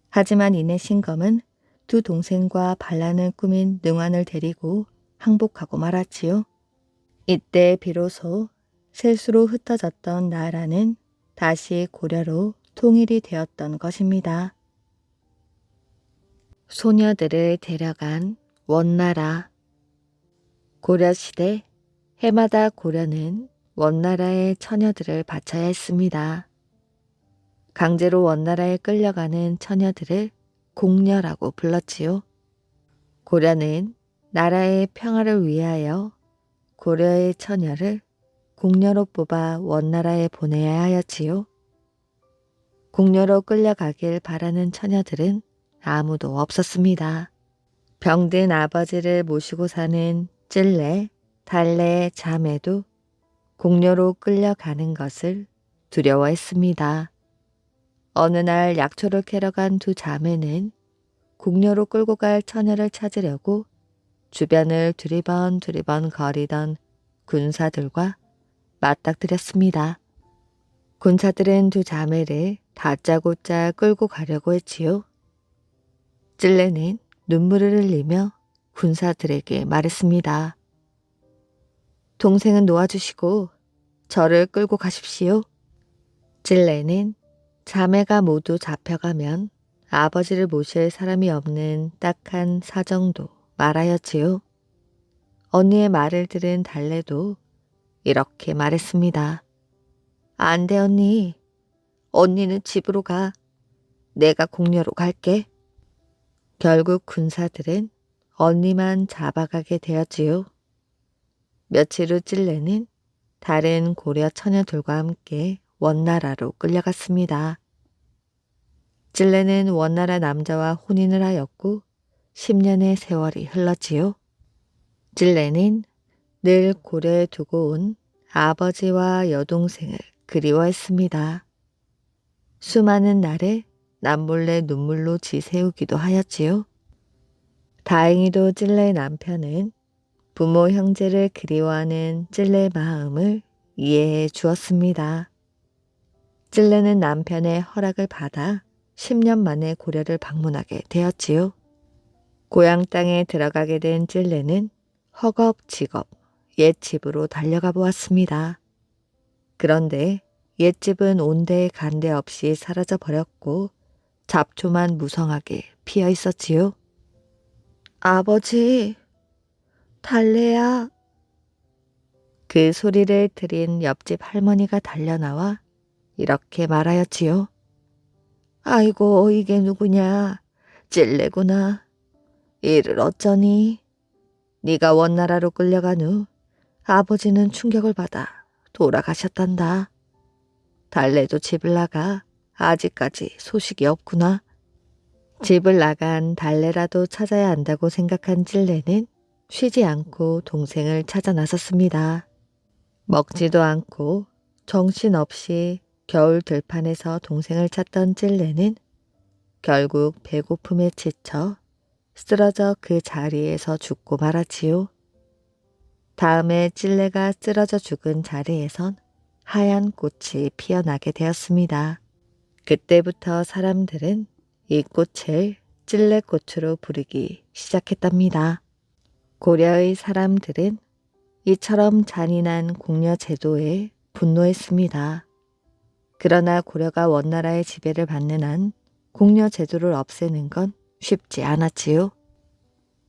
하지만 이내 신검은 두 동생과 반란을 꾸민 능환을 데리고 항복하고 말았지요. 이때 비로소 셋으로 흩어졌던 나라는 다시 고려로 통일이 되었던 것입니다. 소녀들을 데려간 원나라. 고려시대 해마다 고려는 원나라의 처녀들을 바쳐야 했습니다. 강제로 원나라에 끌려가는 처녀들을 공녀라고 불렀지요. 고려는 나라의 평화를 위하여 고려의 처녀를 공녀로 뽑아 원나라에 보내야 하였지요. 공녀로 끌려가길 바라는 처녀들은 아무도 없었습니다. 병든 아버지를 모시고 사는 찔레, 달래의 자매도 공녀로 끌려가는 것을 두려워했습니다. 어느 날 약초를 캐러 간 두 자매는 공녀로 끌고 갈 처녀를 찾으려고 주변을 두리번 거리던 군사들과 맞닥뜨렸습니다. 군사들은 두 자매를 다짜고짜 끌고 가려고 했지요. 찔레는 눈물을 흘리며 군사들에게 말했습니다. 동생은 놓아주시고 저를 끌고 가십시오. 찔레는 자매가 모두 잡혀가면 아버지를 모실 사람이 없는 딱한 사정도 말하였지요. 언니의 말을 들은 달래도 이렇게 말했습니다. 안 돼 언니. 언니는 집으로 가. 내가 공녀로 갈게. 결국 군사들은 언니만 잡아가게 되었지요. 며칠 후 찔레는 다른 고려 처녀들과 함께 원나라로 끌려갔습니다. 찔레는 원나라 남자와 혼인을 하였고 10년의 세월이 흘렀지요. 찔레는 늘 고려에 두고 온 아버지와 여동생을 그리워했습니다. 수많은 날에 남몰래 눈물로 지새우기도 하였지요. 다행히도 찔레의 남편은 부모 형제를 그리워하는 찔레의 마음을 이해해 주었습니다. 찔레는 남편의 허락을 받아 10년 만에 고려를 방문하게 되었지요. 고향 땅에 들어가게 된 찔레는 허겁지겁 옛 집으로 달려가 보았습니다. 그런데 옛집은 온데 간데 없이 사라져 버렸고 잡초만 무성하게 피어 있었지요. 아버지, 달래야. 그 소리를 들은 옆집 할머니가 달려나와 이렇게 말하였지요. 아이고, 이게 누구냐? 찔레구나. 이를 어쩌니? 네가 원나라로 끌려간 후 아버지는 충격을 받아 돌아가셨단다. 달래도 집을 나가 아직까지 소식이 없구나. 집을 나간 달래라도 찾아야 한다고 생각한 찔레는 쉬지 않고 동생을 찾아 나섰습니다. 먹지도 않고 정신없이 겨울 들판에서 동생을 찾던 찔레는 결국 배고픔에 지쳐 쓰러져 그 자리에서 죽고 말았지요. 다음에 찔레가 쓰러져 죽은 자리에선 하얀 꽃이 피어나게 되었습니다. 그때부터 사람들은 이 꽃을 찔레꽃으로 부르기 시작했답니다. 고려의 사람들은 이처럼 잔인한 공려 제도에 분노했습니다. 그러나 고려가 원나라의 지배를 받는 한 공려 제도를 없애는 건 쉽지 않았지요.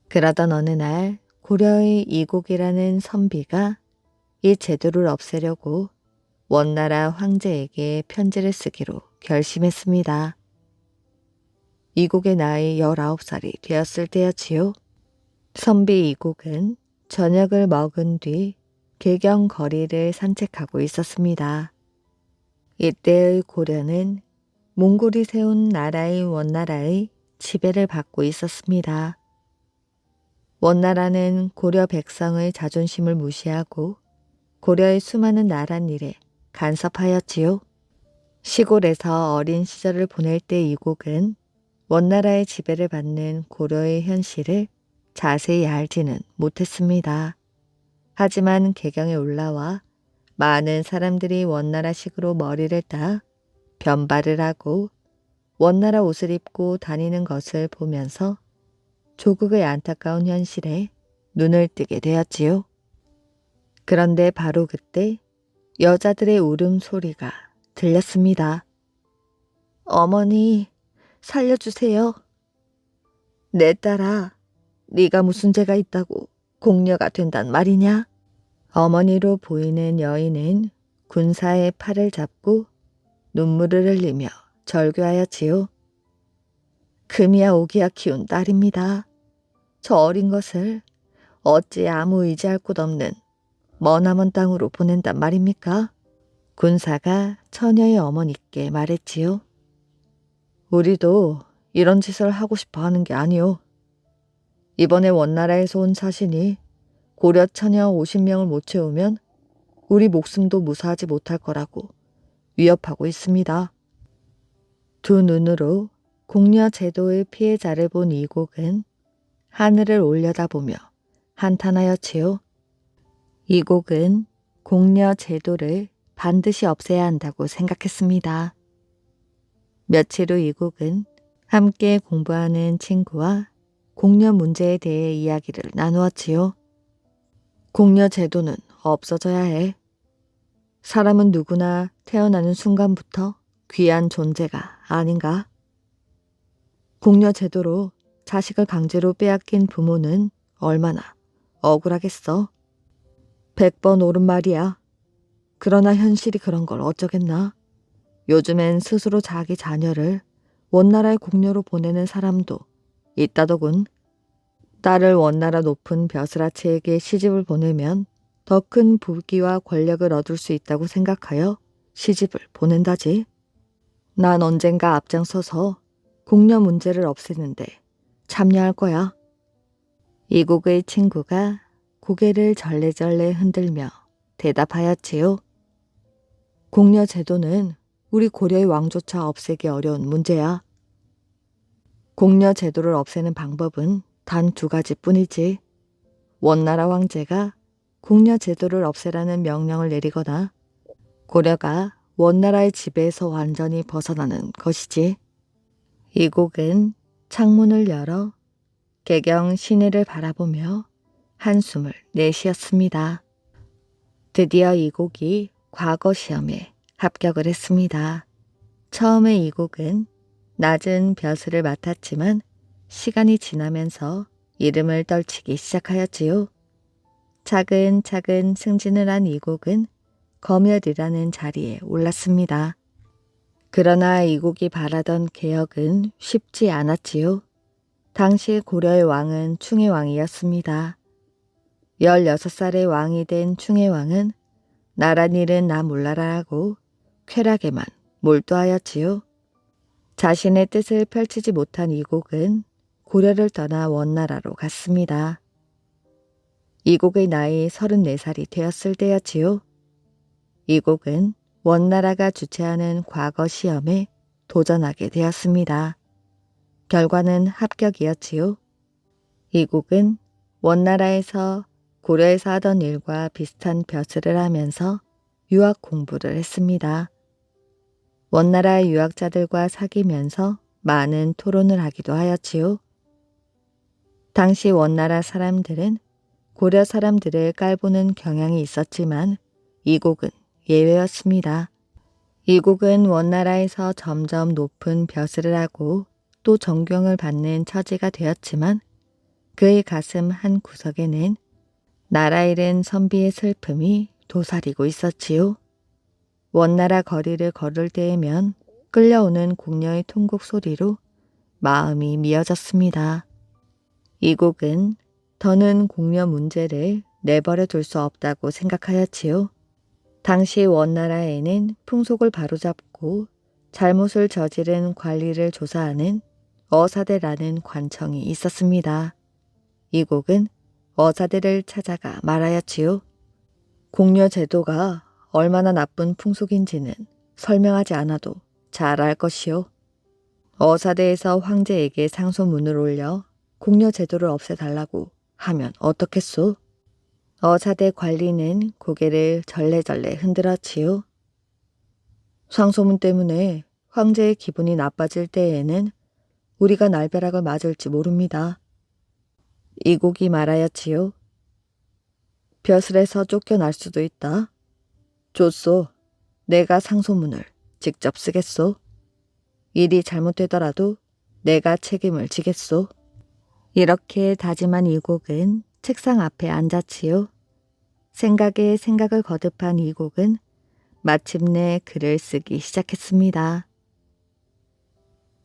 그러던 어느 날 고려의 이곡이라는 선비가 이 제도를 없애려고 원나라 황제에게 편지를 쓰기로 결심했습니다. 이곡의 나이 19살이 되었을 때였지요. 선비 이곡은 저녁을 먹은 뒤 개경 거리를 산책하고 있었습니다. 이때의 고려는 몽골이 세운 나라인 원나라의 지배를 받고 있었습니다. 원나라는 고려 백성의 자존심을 무시하고 고려의 수많은 나란 일에 간섭하였지요. 시골에서 어린 시절을 보낼 때 이곡은 원나라의 지배를 받는 고려의 현실을 자세히 알지는 못했습니다. 하지만 개경에 올라와 많은 사람들이 원나라식으로 머리를 따 변발을 하고 원나라 옷을 입고 다니는 것을 보면서 조국의 안타까운 현실에 눈을 뜨게 되었지요. 그런데 바로 그때 여자들의 울음소리가 들렸습니다. 어머니, 살려주세요. 내 딸아, 네가 무슨 죄가 있다고 공녀가 된단 말이냐? 어머니로 보이는 여인은 군사의 팔을 잡고 눈물을 흘리며 절규하였지요. 금이야 오기야 키운 딸입니다. 저 어린 것을 어찌 아무 의지할 곳 없는 머나먼 땅으로 보낸단 말입니까? 군사가 처녀의 어머니께 말했지요. 우리도 이런 짓을 하고 싶어 하는 게 아니오. 이번에 원나라에서 온 사신이 고려 처녀 50명을 못 채우면 우리 목숨도 무사하지 못할 거라고 위협하고 있습니다. 두 눈으로 공려 제도의 피해자를 본 이곡은 하늘을 올려다보며 한탄하였지요. 이곡은 공려 제도를 반드시 없애야 한다고 생각했습니다. 며칠 후 이곡은 함께 공부하는 친구와 공려 문제에 대해 이야기를 나누었지요. 공려 제도는 없어져야 해. 사람은 누구나 태어나는 순간부터 귀한 존재가 아닌가? 공려 제도로 자식을 강제로 빼앗긴 부모는 얼마나 억울하겠어. 100번 옳은 말이야. 그러나 현실이 그런 걸 어쩌겠나. 요즘엔 스스로 자기 자녀를 원나라의 궁녀로 보내는 사람도 있다더군. 딸을 원나라 높은 벼슬아치에게 시집을 보내면 더 큰 부귀와 권력을 얻을 수 있다고 생각하여 시집을 보낸다지. 난 언젠가 앞장서서 궁녀 문제를 없애는데 참여할 거야. 이국의 친구가 고개를 절레절레 흔들며 대답하였지요. 궁녀 제도는 우리 고려의 왕조차 없애기 어려운 문제야. 궁녀 제도를 없애는 방법은 단 2가지뿐이지. 원나라 황제가 궁녀 제도를 없애라는 명령을 내리거나 고려가 원나라의 지배에서 완전히 벗어나는 것이지. 이곡은 창문을 열어 개경 시내를 바라보며 한숨을 내쉬었습니다. 드디어 이곡이 과거 시험에 합격을 했습니다. 처음에 이곡은 낮은 벼슬을 맡았지만 시간이 지나면서 이름을 떨치기 시작하였지요. 차근차근 승진을 한 이곡은 검열이라는 자리에 올랐습니다. 그러나 이곡이 바라던 개혁은 쉽지 않았지요. 당시 고려의 왕은 충혜왕이었습니다. 16살의 왕이 된 충혜왕은 나란 일은 나 몰라라라고 쾌락에만 몰두하였지요. 자신의 뜻을 펼치지 못한 이곡은 고려를 떠나 원나라로 갔습니다. 이곡의 나이 34살이 되었을 때였지요. 이곡은 원나라가 주최하는 과거 시험에 도전하게 되었습니다. 결과는 합격이었지요. 이곡은 원나라에서 고려에서 하던 일과 비슷한 벼슬을 하면서 유학 공부를 했습니다. 원나라의 유학자들과 사귀면서 많은 토론을 하기도 하였지요. 당시 원나라 사람들은 고려 사람들을 깔보는 경향이 있었지만 이곡은 예외였습니다. 이곡은 원나라에서 점점 높은 벼슬을 하고 또 존경을 받는 처지가 되었지만 그의 가슴 한 구석에는 나라 잃은 선비의 슬픔이 도사리고 있었지요. 원나라 거리를 걸을 때에면 끌려오는 궁녀의 통곡 소리로 마음이 미어졌습니다. 이곡은 더는 궁녀 문제를 내버려 둘 수 없다고 생각하였지요. 당시 원나라에는 풍속을 바로잡고 잘못을 저지른 관리를 조사하는 어사대라는 관청이 있었습니다. 이곡은 어사대를 찾아가 말하였지요. 궁녀 제도가 얼마나 나쁜 풍속인지는 설명하지 않아도 잘 알 것이요. 어사대에서 황제에게 상소문을 올려 궁녀 제도를 없애달라고 하면 어떻겠소? 어사대 관리는 고개를 절레절레 흔들었지요. 상소문 때문에 황제의 기분이 나빠질 때에는 우리가 날벼락을 맞을지 모릅니다. 이곡이 말하였지요. 벼슬에서 쫓겨날 수도 있다. 좋소. 내가 상소문을 직접 쓰겠소. 일이 잘못되더라도 내가 책임을 지겠소. 이렇게 다짐한 이곡은 책상 앞에 앉았지요. 생각에 생각을 거듭한 이곡은 마침내 글을 쓰기 시작했습니다.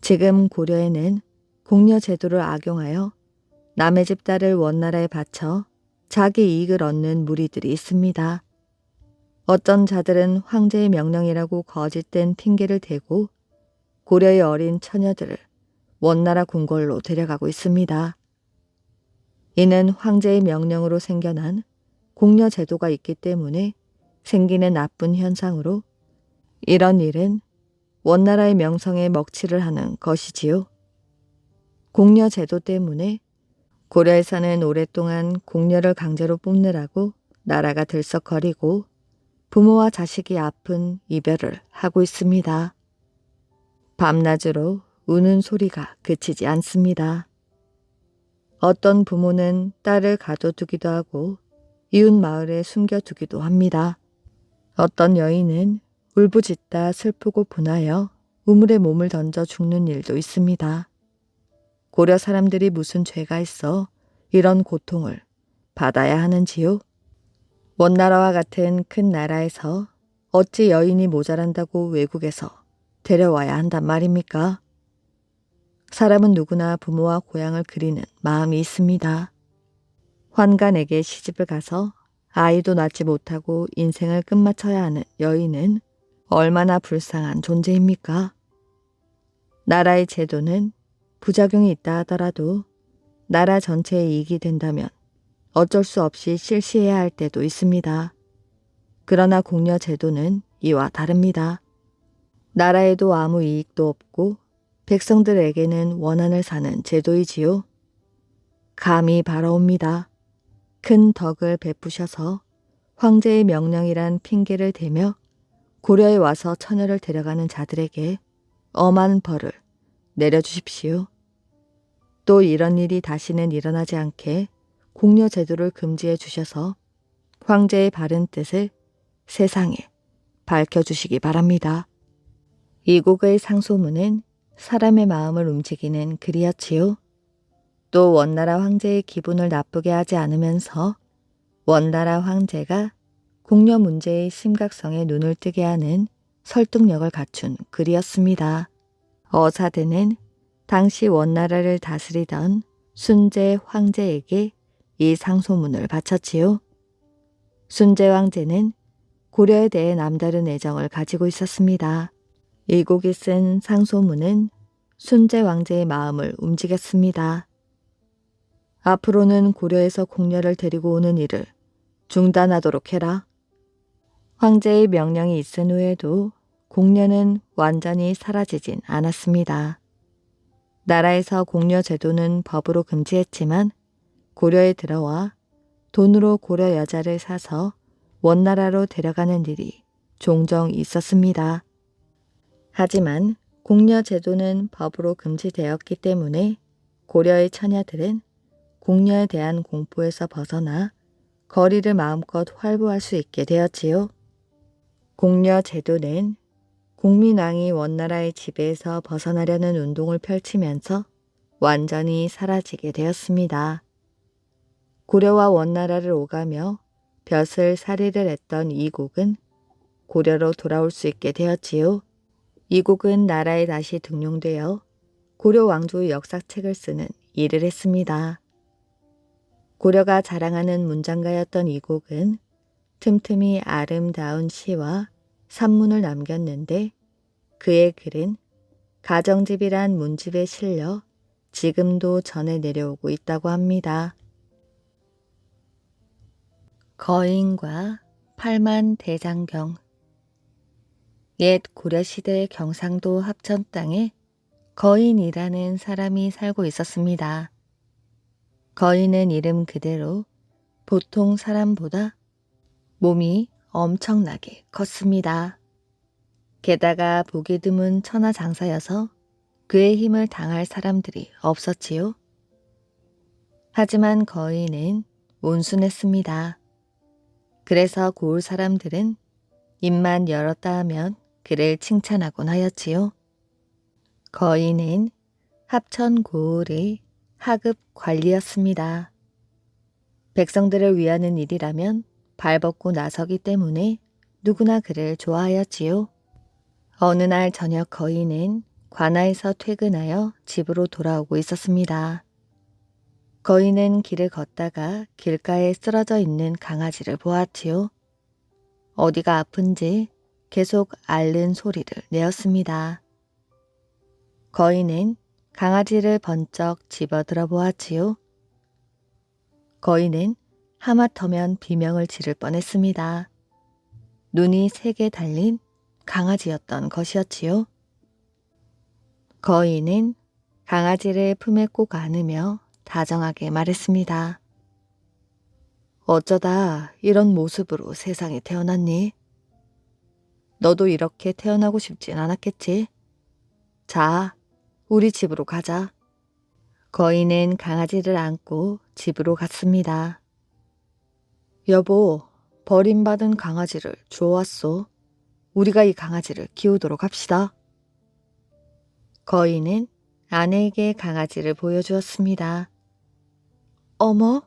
지금 고려에는 궁녀 제도를 악용하여 남의 집 딸을 원나라에 바쳐 자기 이익을 얻는 무리들이 있습니다. 어떤 자들은 황제의 명령이라고 거짓된 핑계를 대고 고려의 어린 처녀들을 원나라 궁궐로 데려가고 있습니다. 이는 황제의 명령으로 생겨난 궁녀 제도가 있기 때문에 생기는 나쁜 현상으로 이런 일은 원나라의 명성에 먹칠을 하는 것이지요. 궁녀 제도 때문에 고려에서는 오랫동안 궁녀를 강제로 뽑느라고 나라가 들썩거리고 부모와 자식이 아픈 이별을 하고 있습니다. 밤낮으로 우는 소리가 그치지 않습니다. 어떤 부모는 딸을 가둬두기도 하고 이웃 마을에 숨겨두기도 합니다. 어떤 여인은 울부짖다 슬프고 분하여 우물에 몸을 던져 죽는 일도 있습니다. 고려 사람들이 무슨 죄가 있어 이런 고통을 받아야 하는지요? 원나라와 같은 큰 나라에서 어찌 여인이 모자란다고 외국에서 데려와야 한단 말입니까? 사람은 누구나 부모와 고향을 그리는 마음이 있습니다. 환관에게 시집을 가서 아이도 낳지 못하고 인생을 끝마쳐야 하는 여인은 얼마나 불쌍한 존재입니까? 나라의 제도는 부작용이 있다 하더라도 나라 전체에 이익이 된다면 어쩔 수 없이 실시해야 할 때도 있습니다. 그러나 공려 제도는 이와 다릅니다. 나라에도 아무 이익도 없고 백성들에게는 원한을 사는 제도이지요. 감히 바라옵니다. 큰 덕을 베푸셔서 황제의 명령이란 핑계를 대며 고려에 와서 처녀를 데려가는 자들에게 엄한 벌을 내려주십시오. 또 이런 일이 다시는 일어나지 않게 공려 제도를 금지해 주셔서 황제의 바른 뜻을 세상에 밝혀주시기 바랍니다. 이곡의 상소문은 사람의 마음을 움직이는 글이었지요. 또 원나라 황제의 기분을 나쁘게 하지 않으면서 원나라 황제가 공려 문제의 심각성에 눈을 뜨게 하는 설득력을 갖춘 글이었습니다. 어사대는 당시 원나라를 다스리던 순제 황제에게 이 상소문을 바쳤지요. 순제 황제는 고려에 대해 남다른 애정을 가지고 있었습니다. 이곡이 쓴 상소문은 순제 왕제의 마음을 움직였습니다. 앞으로는 고려에서 공려를 데리고 오는 일을 중단하도록 해라. 황제의 명령이 있은 후에도 공려는 완전히 사라지진 않았습니다. 나라에서 공려 제도는 법으로 금지했지만 고려에 들어와 돈으로 고려 여자를 사서 원나라로 데려가는 일이 종종 있었습니다. 하지만 공려 제도는 법으로 금지되었기 때문에 고려의 처녀들은 공려에 대한 공포에서 벗어나 거리를 마음껏 활보할 수 있게 되었지요. 공려 제도는 국민왕이 원나라의 지배에서 벗어나려는 운동을 펼치면서 완전히 사라지게 되었습니다. 고려와 원나라를 오가며 벼슬 살이를 했던 이국은 고려로 돌아올 수 있게 되었지요. 이국은 나라에 다시 등용되어 고려 왕조의 역사책을 쓰는 일을 했습니다. 고려가 자랑하는 문장가였던 이국은 틈틈이 아름다운 시와 산문을 남겼는데 그의 글은 가정집이란 문집에 실려 지금도 전해 내려오고 있다고 합니다. 거인과 팔만 대장경. 옛 고려시대 경상도 합천 땅에 거인이라는 사람이 살고 있었습니다. 거인은 이름 그대로 보통 사람보다 몸이 엄청나게 컸습니다. 게다가 보기 드문 천하장사여서 그의 힘을 당할 사람들이 없었지요. 하지만 거인은 온순했습니다. 그래서 고을 사람들은 입만 열었다 하면 그를 칭찬하곤 하였지요. 거인은 합천 고을의 하급 관리였습니다. 백성들을 위하는 일이라면 발벗고 나서기 때문에 누구나 그를 좋아하였지요. 어느 날 저녁 거인은 관아에서 퇴근하여 집으로 돌아오고 있었습니다. 거인은 길을 걷다가 길가에 쓰러져 있는 강아지를 보았지요. 어디가 아픈지 계속 앓는 소리를 내었습니다. 거인은 강아지를 번쩍 집어들어 보았지요. 거인은 하마터면 비명을 지를 뻔했습니다. 눈이 세게 달린 강아지였던 것이었지요. 거인은 강아지를 품에 꼭 안으며 다정하게 말했습니다. 어쩌다 이런 모습으로 세상에 태어났니? 너도 이렇게 태어나고 싶진 않았겠지? 자, 우리 집으로 가자. 거인은 강아지를 안고 집으로 갔습니다. 여보, 버림받은 강아지를 주워왔소. 우리가 이 강아지를 키우도록 합시다. 거인은 아내에게 강아지를 보여주었습니다. 어머,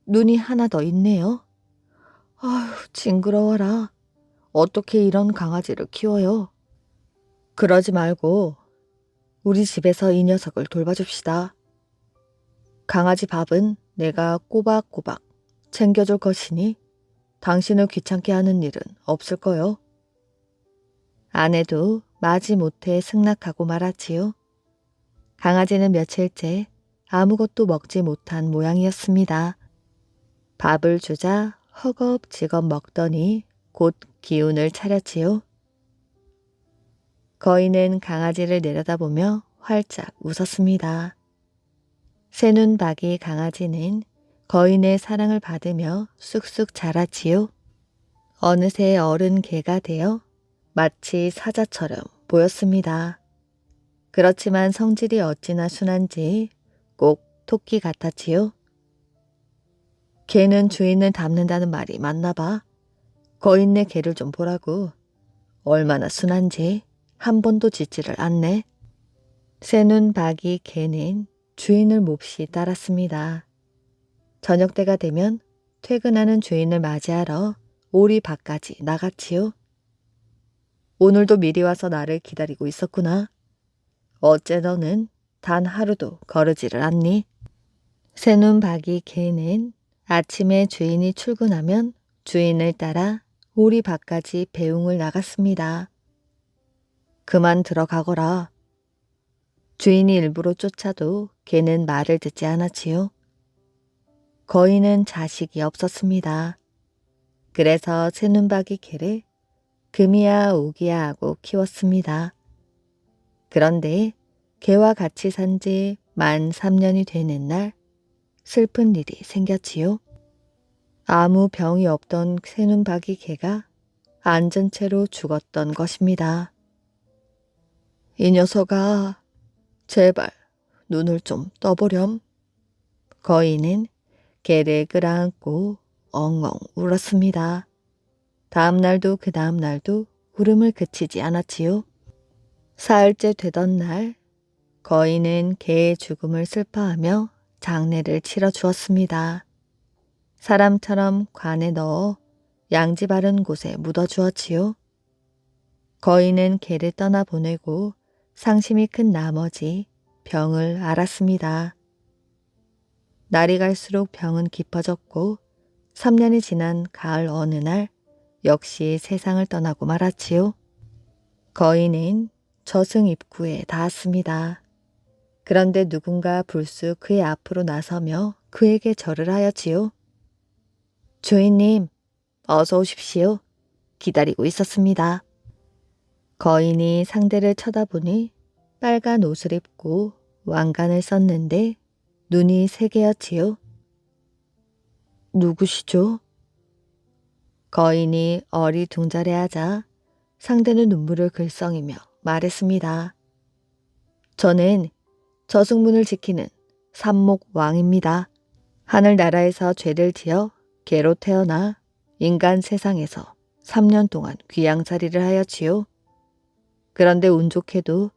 눈이 하나 더 있네요. 아휴, 징그러워라. 어떻게 이런 강아지를 키워요? 그러지 말고 우리 집에서 이 녀석을 돌봐줍시다. 강아지 밥은 내가 꼬박꼬박 챙겨줄 것이니 당신을 귀찮게 하는 일은 없을 거요. 아내도 마지못해 승낙하고 말았지요. 강아지는 며칠째 아무것도 먹지 못한 모양이었습니다. 밥을 주자 허겁지겁 먹더니 곧 기운을 차렸지요. 거인은 강아지를 내려다보며 활짝 웃었습니다. 새눈박이 강아지는 거인의 사랑을 받으며 쑥쑥 자랐지요. 어느새 어른 개가 되어 마치 사자처럼 보였습니다. 그렇지만 성질이 어찌나 순한지 꼭 토끼 같았지요. 개는 주인을 닮는다는 말이 맞나 봐. 거인네 개를 좀 보라고. 얼마나 순한지 한 번도 짖지를 않네. 새눈박이 개는 주인을 몹시 따랐습니다. 저녁 때가 되면 퇴근하는 주인을 맞이하러 오리 밖까지 나갔지요. 오늘도 미리 와서 나를 기다리고 있었구나. 어째 너는 단 하루도 거르지를 않니? 새눈박이 개는 아침에 주인이 출근하면 주인을 따라 오리 밖까지 배웅을 나갔습니다. 그만 들어가거라. 주인이 일부러 쫓아도 개는 말을 듣지 않았지요. 거인은 자식이 없었습니다. 그래서 새눈박이 개를 금이야 오기야 하고 키웠습니다. 그런데 개와 같이 산 지 만 3년이 되는 날 슬픈 일이 생겼지요. 아무 병이 없던 새눈박이 개가 앉은 채로 죽었던 것입니다. 이 녀석아, 제발 눈을 좀 떠보렴. 거인은 개를 끌어안고 엉엉 울었습니다. 다음 날도 그 다음 날도 울음을 그치지 않았지요. 사흘째 되던 날 거인은 개의 죽음을 슬퍼하며 장례를 치러 주었습니다. 사람처럼 관에 넣어 양지 바른 곳에 묻어 주었지요. 거인은 개를 떠나보내고 상심이 큰 나머지 병을 앓았습니다. 날이 갈수록 병은 깊어졌고 3년이 지난 가을 어느 날 역시 세상을 떠나고 말았지요. 거인은 저승 입구에 닿았습니다. 그런데 누군가 불쑥 그의 앞으로 나서며 그에게 절을 하였지요. 주인님, 어서 오십시오. 기다리고 있었습니다. 거인이 상대를 쳐다보니 빨간 옷을 입고 왕관을 썼는데 눈이 세 개였지요. 누구시죠? 거인이 어리둥절해하자 상대는 눈물을 글썽이며 말했습니다. 저는 저승문을 지키는 삼목왕입니다. 하늘나라에서 죄를 지어 개로 태어나 인간 세상에서 3년 동안 귀양살이를 하였지요. 그런데 운 좋게도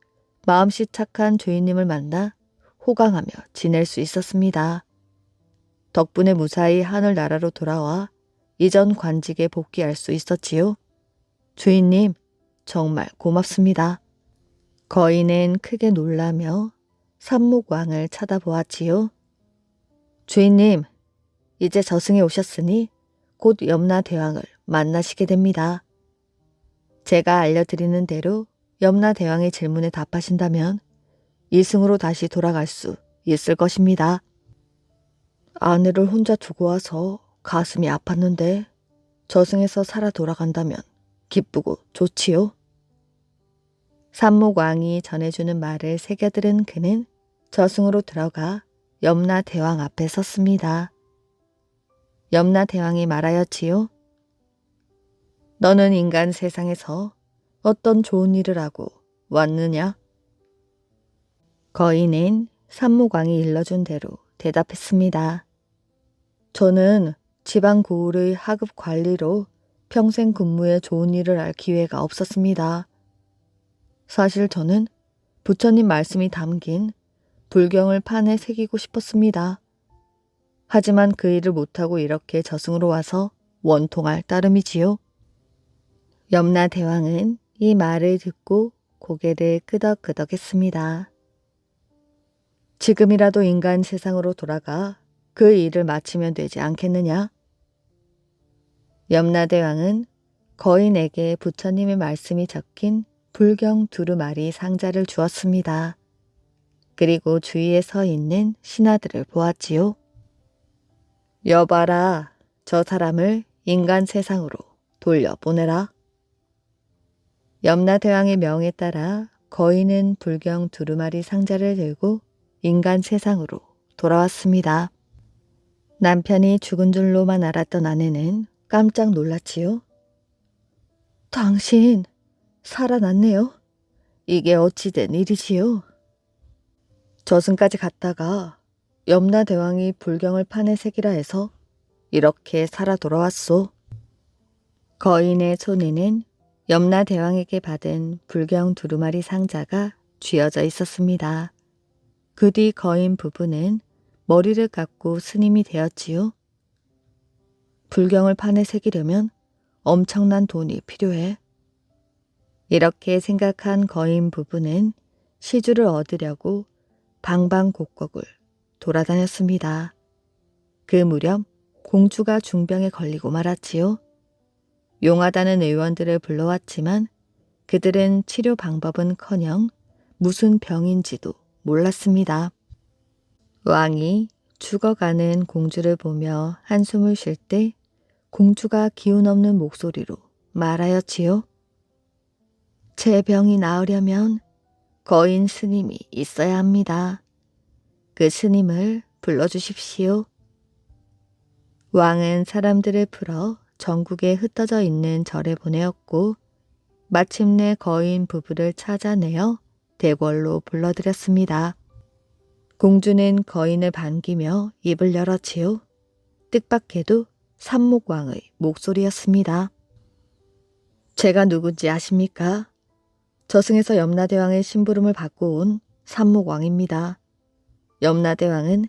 마음씨 착한 주인님을 만나 호강하며 지낼 수 있었습니다. 덕분에 무사히 하늘나라로 돌아와 이전 관직에 복귀할 수 있었지요. 주인님, 정말 고맙습니다. 거인은 크게 놀라며 삼목왕을 쳐다보았지요. 주인님, 이제 저승에 오셨으니 곧 염라대왕을 만나시게 됩니다. 제가 알려드리는 대로 염라대왕의 질문에 답하신다면 이승으로 다시 돌아갈 수 있을 것입니다. 아내를 혼자 두고 와서 가슴이 아팠는데 저승에서 살아 돌아간다면 기쁘고 좋지요. 삼목왕이 전해주는 말을 새겨들은 그는 저승으로 들어가 염라대왕 앞에 섰습니다. 염라대왕이 말하였지요. 너는 인간 세상에서 어떤 좋은 일을 하고 왔느냐? 거인은 삼목왕이 일러준 대로 대답했습니다. 저는 지방고을의 하급 관리로 평생 근무해 좋은 일을 할 기회가 없었습니다. 사실 저는 부처님 말씀이 담긴 불경을 판에 새기고 싶었습니다. 하지만 그 일을 못하고 이렇게 저승으로 와서 원통할 따름이지요. 염라대왕은 이 말을 듣고 고개를 끄덕끄덕했습니다. 지금이라도 인간 세상으로 돌아가 그 일을 마치면 되지 않겠느냐? 염라대왕은 거인에게 부처님의 말씀이 적힌 불경 두루마리 상자를 주었습니다. 그리고 주위에 서 있는 신하들을 보았지요. 여봐라, 저 사람을 인간 세상으로 돌려보내라. 염라대왕의 명에 따라 거인은 불경 두루마리 상자를 들고 인간 세상으로 돌아왔습니다. 남편이 죽은 줄로만 알았던 아내는 깜짝 놀랐지요. 당신 살아났네요. 이게 어찌된 일이지요? 저승까지 갔다가 염라대왕이 불경을 판에 새기라 해서 이렇게 살아 돌아왔소. 거인의 손에는 염라대왕에게 받은 불경 두루마리 상자가 쥐어져 있었습니다. 그 뒤 거인 부부는 머리를 깎고 스님이 되었지요. 불경을 판에 새기려면 엄청난 돈이 필요해. 이렇게 생각한 거인 부부는 시주를 얻으려고 방방곡곡을 돌아다녔습니다. 그 무렵 공주가 중병에 걸리고 말았지요. 용하다는 의원들을 불러왔지만 그들은 치료 방법은커녕 무슨 병인지도 몰랐습니다. 왕이 죽어가는 공주를 보며 한숨을 쉴 때 공주가 기운 없는 목소리로 말하였지요. 제 병이 나으려면 거인 스님이 있어야 합니다. 그 스님을 불러주십시오. 왕은 사람들을 풀어 전국에 흩어져 있는 절에 보내었고 마침내 거인 부부를 찾아내어 대궐로 불러들였습니다. 공주는 거인을 반기며 입을 열었지요. 뜻밖에도 삼목왕의 목소리였습니다. 제가 누군지 아십니까? 저승에서 염라대왕의 심부름을 받고 온 삼목왕입니다. 염라대왕은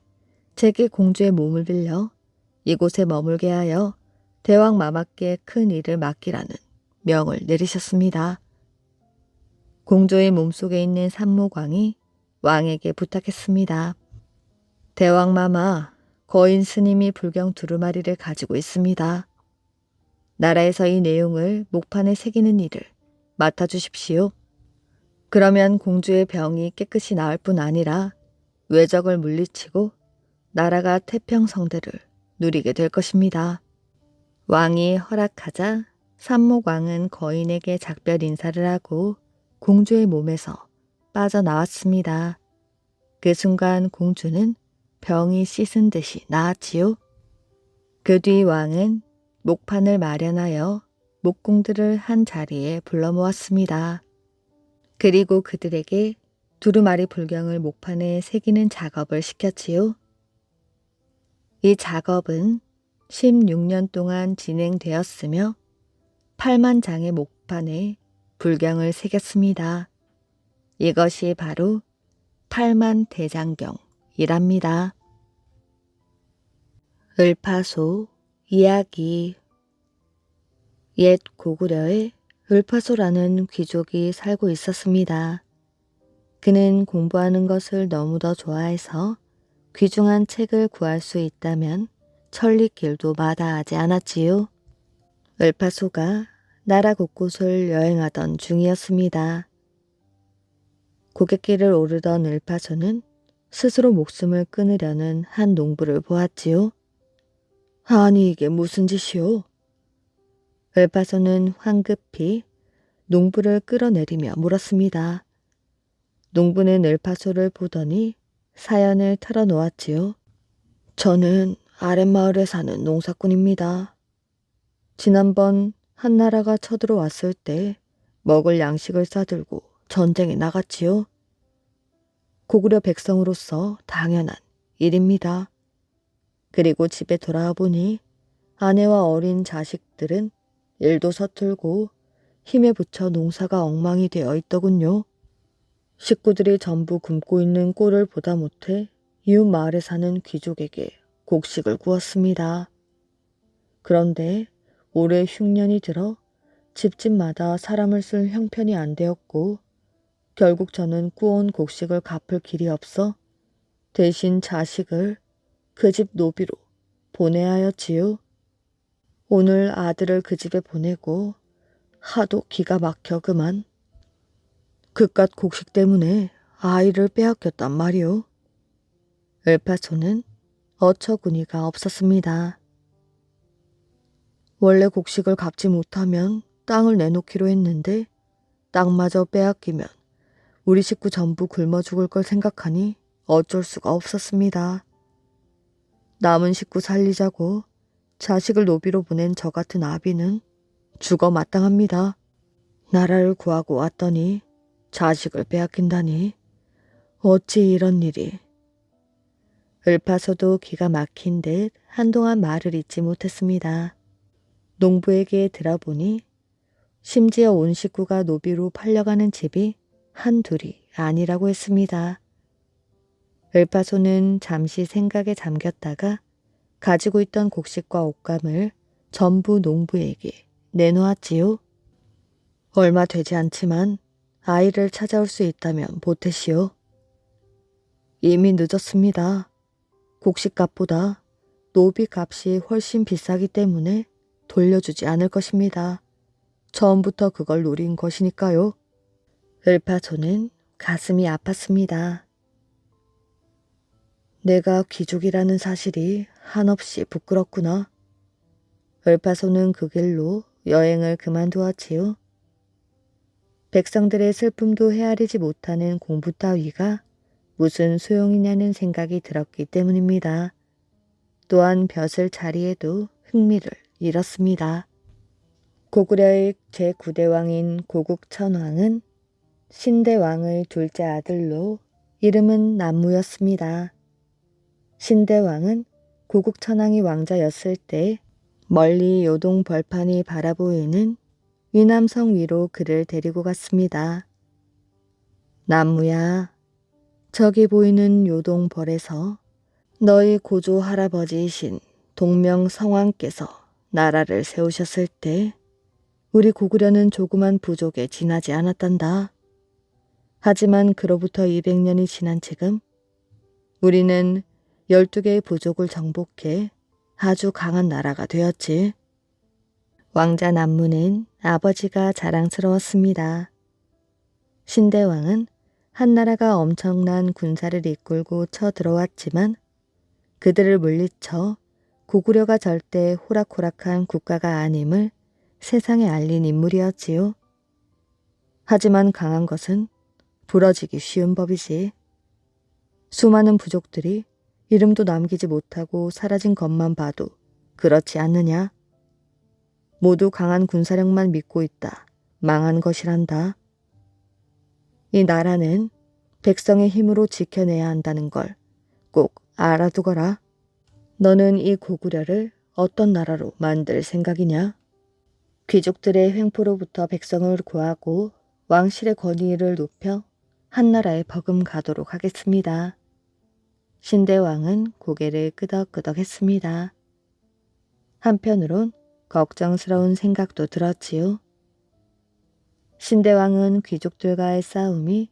제게 공주의 몸을 빌려 이곳에 머물게 하여 대왕 마마께 큰 일을 맡기라는 명을 내리셨습니다. 공주의 몸속에 있는 삼목왕이 왕에게 부탁했습니다. 대왕 마마, 거인 스님이 불경 두루마리를 가지고 있습니다. 나라에서 이 내용을 목판에 새기는 일을 맡아주십시오. 그러면 공주의 병이 깨끗이 나을 뿐 아니라 외적을 물리치고 나라가 태평성대를 누리게 될 것입니다. 왕이 허락하자 삼목왕은 거인에게 작별 인사를 하고 공주의 몸에서 빠져나왔습니다. 그 순간 공주는 병이 씻은 듯이 나았지요. 그 뒤 왕은 목판을 마련하여 목공들을 한 자리에 불러 모았습니다. 그리고 그들에게 두루마리 불경을 목판에 새기는 작업을 시켰지요. 이 작업은 16년 동안 진행되었으며 8만 장의 목판에 불경을 새겼습니다. 이것이 바로 8만 대장경이랍니다. 을파소 이야기. 옛 고구려에 을파소라는 귀족이 살고 있었습니다. 그는 공부하는 것을 너무도 좋아해서 귀중한 책을 구할 수 있다면 천리길도 마다하지 않았지요. 을파소가 나라 곳곳을 여행하던 중이었습니다. 고갯길을 오르던 을파소는 스스로 목숨을 끊으려는 한 농부를 보았지요. 아니 이게 무슨 짓이오? 을파소는 황급히 농부를 끌어내리며 물었습니다. 농부는 을파소를 보더니 사연을 털어놓았지요. 저는 아랫마을에 사는 농사꾼입니다. 지난번 한나라가 쳐들어왔을 때 먹을 양식을 싸들고 전쟁에 나갔지요. 고구려 백성으로서 당연한 일입니다. 그리고 집에 돌아와 보니 아내와 어린 자식들은 일도 서툴고 힘에 부쳐 농사가 엉망이 되어 있더군요. 식구들이 전부 굶고 있는 꼴을 보다 못해 이웃 마을에 사는 귀족에게 곡식을 구웠습니다. 그런데 올해 흉년이 들어 집집마다 사람을 쓸 형편이 안 되었고 결국 저는 꾸온 곡식을 갚을 길이 없어 대신 자식을 그 집 노비로 보내야 하였지요. 오늘 아들을 그 집에 보내고 하도 기가 막혀 그만. 그깟 곡식 때문에 아이를 빼앗겼단 말이오. 을파소는 어처구니가 없었습니다. 원래 곡식을 갚지 못하면 땅을 내놓기로 했는데 땅마저 빼앗기면 우리 식구 전부 굶어 죽을 걸 생각하니 어쩔 수가 없었습니다. 남은 식구 살리자고 자식을 노비로 보낸 저 같은 아비는 죽어 마땅합니다. 나라를 구하고 왔더니 자식을 빼앗긴다니 어찌 이런 일이. 을파소도 기가 막힌 듯 한동안 말을 잇지 못했습니다. 농부에게 들어보니 심지어 온 식구가 노비로 팔려가는 집이 한둘이 아니라고 했습니다. 을파소는 잠시 생각에 잠겼다가 가지고 있던 곡식과 옷감을 전부 농부에게 내놓았지요. 얼마 되지 않지만 아이를 찾아올 수 있다면 보태시오. 이미 늦었습니다. 곡식값보다 노비 값이 훨씬 비싸기 때문에 돌려주지 않을 것입니다. 처음부터 그걸 노린 것이니까요. 을파소는 가슴이 아팠습니다. 내가 귀족이라는 사실이 한없이 부끄럽구나. 을파소는 그 길로 여행을 그만두었지요. 백성들의 슬픔도 헤아리지 못하는 공부 따위가 무슨 소용이냐는 생각이 들었기 때문입니다. 또한 벼슬 자리에도 흥미를 잃었습니다. 고구려의 제9대왕인 고국천왕은 신대왕의 둘째 아들로 이름은 남무였습니다. 신대왕은 고국천왕이 왕자였을 때 멀리 요동 벌판이 바라보이는 위남성 위로 그를 데리고 갔습니다. 남무야, 저기 보이는 요동벌에서 너희 고조 할아버지이신 동명성왕께서 나라를 세우셨을 때 우리 고구려는 조그만 부족에 지나지 않았단다. 하지만 그로부터 200년이 지난 지금 우리는 12개의 부족을 정복해 아주 강한 나라가 되었지. 왕자 남무는 아버지가 자랑스러웠습니다. 신대왕은 한나라가 엄청난 군사를 이끌고 쳐들어왔지만 그들을 물리쳐 고구려가 절대 호락호락한 국가가 아님을 세상에 알린 인물이었지요. 하지만 강한 것은 부러지기 쉬운 법이지. 수많은 부족들이 이름도 남기지 못하고 사라진 것만 봐도 그렇지 않느냐. 모두 강한 군사력만 믿고 있다. 망한 것이란다. 이 나라는 백성의 힘으로 지켜내야 한다는 걸 꼭 알아두거라. 너는 이 고구려를 어떤 나라로 만들 생각이냐? 귀족들의 횡포로부터 백성을 구하고 왕실의 권위를 높여 한나라에 버금가도록 하겠습니다. 신대왕은 고개를 끄덕끄덕했습니다. 한편으론 걱정스러운 생각도 들었지요. 신대왕은 귀족들과의 싸움이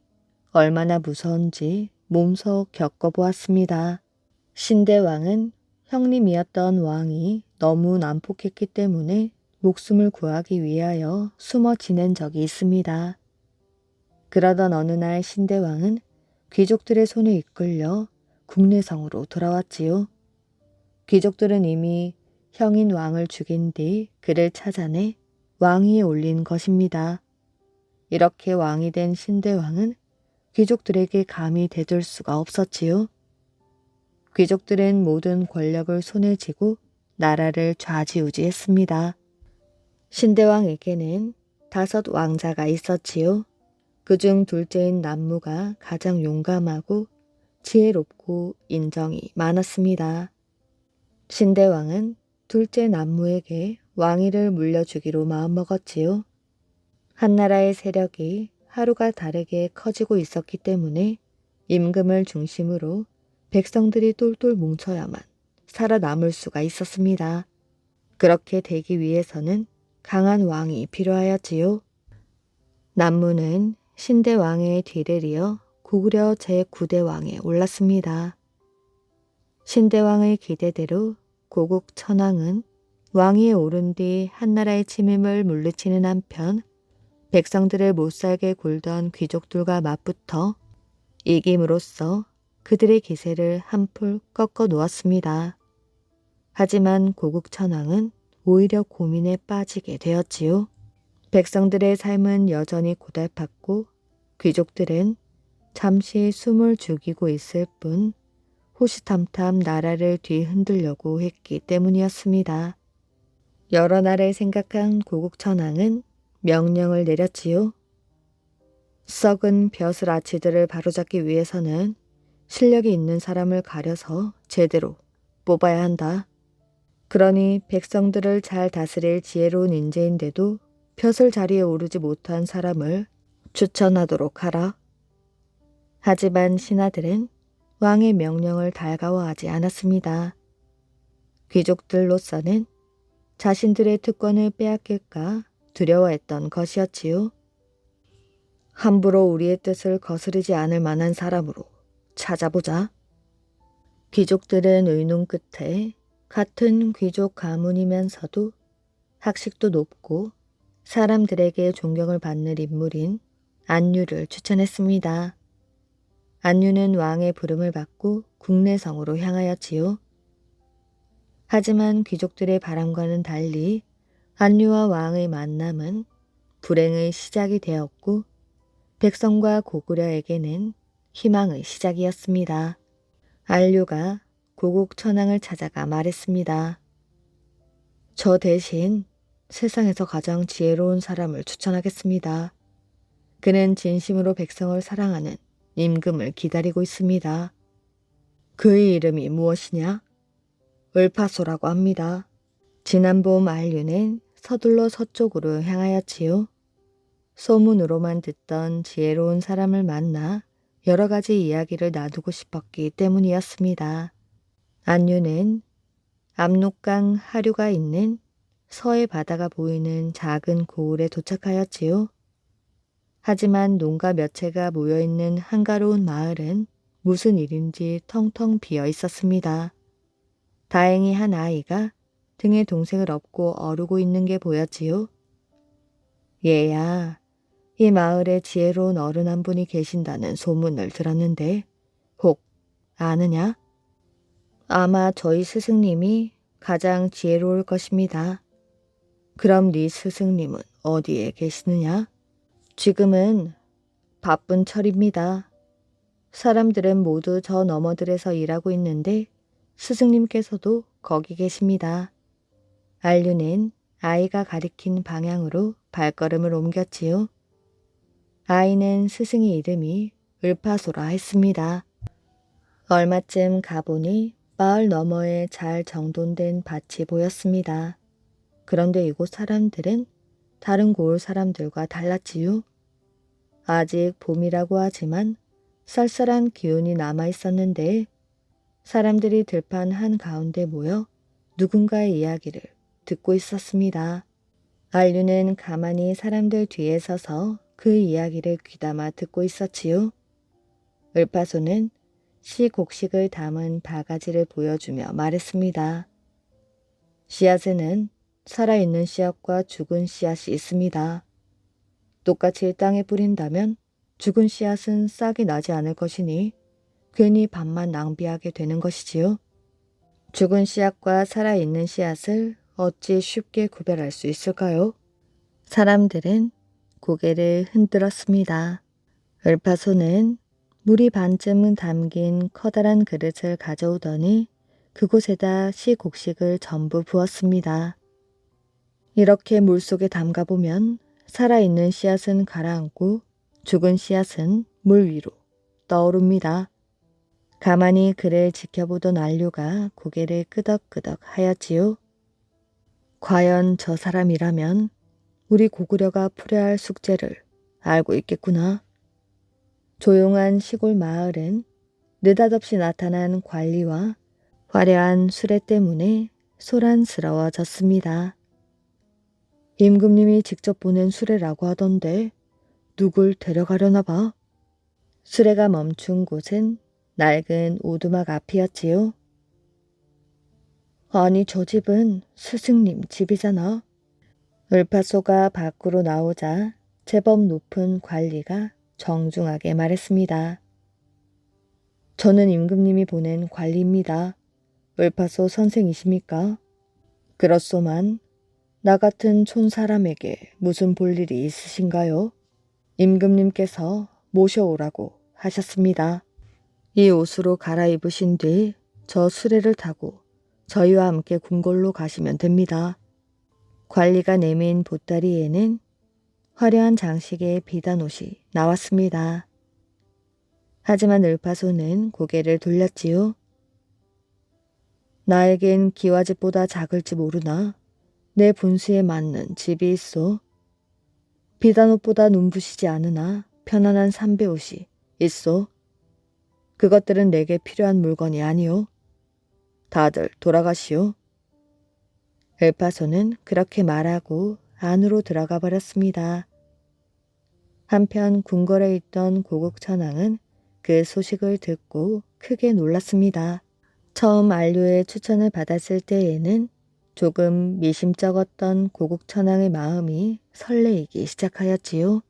얼마나 무서운지 몸소 겪어보았습니다. 신대왕은 형님이었던 왕이 너무 난폭했기 때문에 목숨을 구하기 위하여 숨어 지낸 적이 있습니다. 그러던 어느 날 신대왕은 귀족들의 손에 이끌려 국내성으로 돌아왔지요. 귀족들은 이미 형인 왕을 죽인 뒤 그를 찾아내 왕위에 올린 것입니다. 이렇게 왕이 된 신대왕은 귀족들에게 감히 대들 수가 없었지요. 귀족들은 모든 권력을 손에 쥐고 나라를 좌지우지했습니다. 신대왕에게는 5 왕자가 있었지요. 그중 둘째인 남무가 가장 용감하고 지혜롭고 인정이 많았습니다. 신대왕은 둘째 남무에게 왕위를 물려주기로 마음먹었지요. 한나라의 세력이 하루가 다르게 커지고 있었기 때문에 임금을 중심으로 백성들이 똘똘 뭉쳐야만 살아남을 수가 있었습니다. 그렇게 되기 위해서는 강한 왕이 필요하였지요. 남무는 신대왕의 뒤를 이어 고구려 제9대 왕에 올랐습니다. 신대왕의 기대대로 고국 천황은 왕위에 오른 뒤 한나라의 침임을 물리치는 한편 백성들을 못살게 굴던 귀족들과 맞붙어 이김으로써 그들의 기세를 한풀 꺾어 놓았습니다. 하지만 고국 천황은 오히려 고민에 빠지게 되었지요. 백성들의 삶은 여전히 고달팠고 귀족들은 잠시 숨을 죽이고 있을 뿐 호시탐탐 나라를 뒤흔들려고 했기 때문이었습니다. 여러 날을 생각한 고국 천황은 명령을 내렸지요. 썩은 벼슬 아치들을 바로잡기 위해서는 실력이 있는 사람을 가려서 제대로 뽑아야 한다. 그러니 백성들을 잘 다스릴 지혜로운 인재인데도 벼슬 자리에 오르지 못한 사람을 추천하도록 하라. 하지만 신하들은 왕의 명령을 달가워하지 않았습니다. 귀족들로서는 자신들의 특권을 빼앗길까 두려워했던 것이었지요. 함부로 우리의 뜻을 거스르지 않을 만한 사람으로 찾아보자. 귀족들은 의논 끝에 같은 귀족 가문이면서도 학식도 높고 사람들에게 존경을 받는 인물인 안유를 추천했습니다. 안유는 왕의 부름을 받고 국내성으로 향하였지요. 하지만 귀족들의 바람과는 달리 안유와 왕의 만남은 불행의 시작이 되었고 백성과 고구려에게는 희망의 시작이었습니다. 안유가 고국 천황을 찾아가 말했습니다. 저 대신 세상에서 가장 지혜로운 사람을 추천하겠습니다. 그는 진심으로 백성을 사랑하는 임금을 기다리고 있습니다. 그의 이름이 무엇이냐? 을파소라고 합니다. 지난 봄 안류는 서둘러 서쪽으로 향하였지요. 소문으로만 듣던 지혜로운 사람을 만나 여러 가지 이야기를 나누고 싶었기 때문이었습니다. 안류는 압록강 하류가 있는 서해 바다가 보이는 작은 고을에 도착하였지요. 하지만 농가 몇 채가 모여있는 한가로운 마을은 무슨 일인지 텅텅 비어 있었습니다. 다행히 한 아이가 등에 동생을 업고 어르고 있는 게 보였지요. 얘야, 이 마을에 지혜로운 어른 한 분이 계신다는 소문을 들었는데 혹 아느냐? 아마 저희 스승님이 가장 지혜로울 것입니다. 그럼 네 스승님은 어디에 계시느냐? 지금은 바쁜 철입니다. 사람들은 모두 저 너머들에서 일하고 있는데 스승님께서도 거기 계십니다. 안류는 아이가 가리킨 방향으로 발걸음을 옮겼지요. 아이는 스승의 이름이 을파소라 했습니다. 얼마쯤 가보니 마을 너머에 잘 정돈된 밭이 보였습니다. 그런데 이곳 사람들은 다른 고을 사람들과 달랐지요. 아직 봄이라고 하지만 쌀쌀한 기운이 남아 있었는데 사람들이 들판 한가운데 모여 누군가의 이야기를 듣고 있었습니다. 안류는 가만히 사람들 뒤에 서서 그 이야기를 귀담아 듣고 있었지요. 을파소는 씨 곡식을 담은 바가지를 보여주며 말했습니다. 씨앗에는 살아있는 씨앗과 죽은 씨앗이 있습니다. 똑같이 땅에 뿌린다면 죽은 씨앗은 싹이 나지 않을 것이니 괜히 밥만 낭비하게 되는 것이지요. 죽은 씨앗과 살아있는 씨앗을 어찌 쉽게 구별할 수 있을까요? 사람들은 고개를 흔들었습니다. 을파소는 물이 반쯤 담긴 커다란 그릇을 가져오더니 그곳에다 씨 곡식을 전부 부었습니다. 이렇게 물속에 담가보면 살아있는 씨앗은 가라앉고 죽은 씨앗은 물 위로 떠오릅니다. 가만히 그를 지켜보던 안류가 고개를 끄덕끄덕 하였지요. 과연 저 사람이라면 우리 고구려가 풀어야 할 숙제를 알고 있겠구나. 조용한 시골 마을은 느닷없이 나타난 관리와 화려한 수레 때문에 소란스러워졌습니다. 임금님이 직접 보낸 수레라고 하던데 누굴 데려가려나 봐. 수레가 멈춘 곳은 낡은 오두막 앞이었지요. 아니, 저 집은 스승님 집이잖아. 을파소가 밖으로 나오자 제법 높은 관리가 정중하게 말했습니다. 저는 임금님이 보낸 관리입니다. 을파소 선생이십니까? 그렇소만 나 같은 촌사람에게 무슨 볼일이 있으신가요? 임금님께서 모셔오라고 하셨습니다. 이 옷으로 갈아입으신 뒤 저 수레를 타고 저희와 함께 궁궐로 가시면 됩니다. 관리가 내민 보따리에는 화려한 장식의 비단 옷이 나왔습니다. 하지만 을파소는 고개를 돌렸지요. 나에겐 기와집보다 작을지 모르나 내 분수에 맞는 집이 있어. 비단옷보다 눈부시지 않으나 편안한 삼배옷이 있어. 그것들은 내게 필요한 물건이 아니오. 다들 돌아가시오. 엘파소는 그렇게 말하고 안으로 들어가 버렸습니다. 한편 궁궐에 있던 고국천왕은 그 소식을 듣고 크게 놀랐습니다. 처음 안료의 추천을 받았을 때에는 조금 미심쩍었던 고국천왕의 마음이 설레이기 시작하였지요.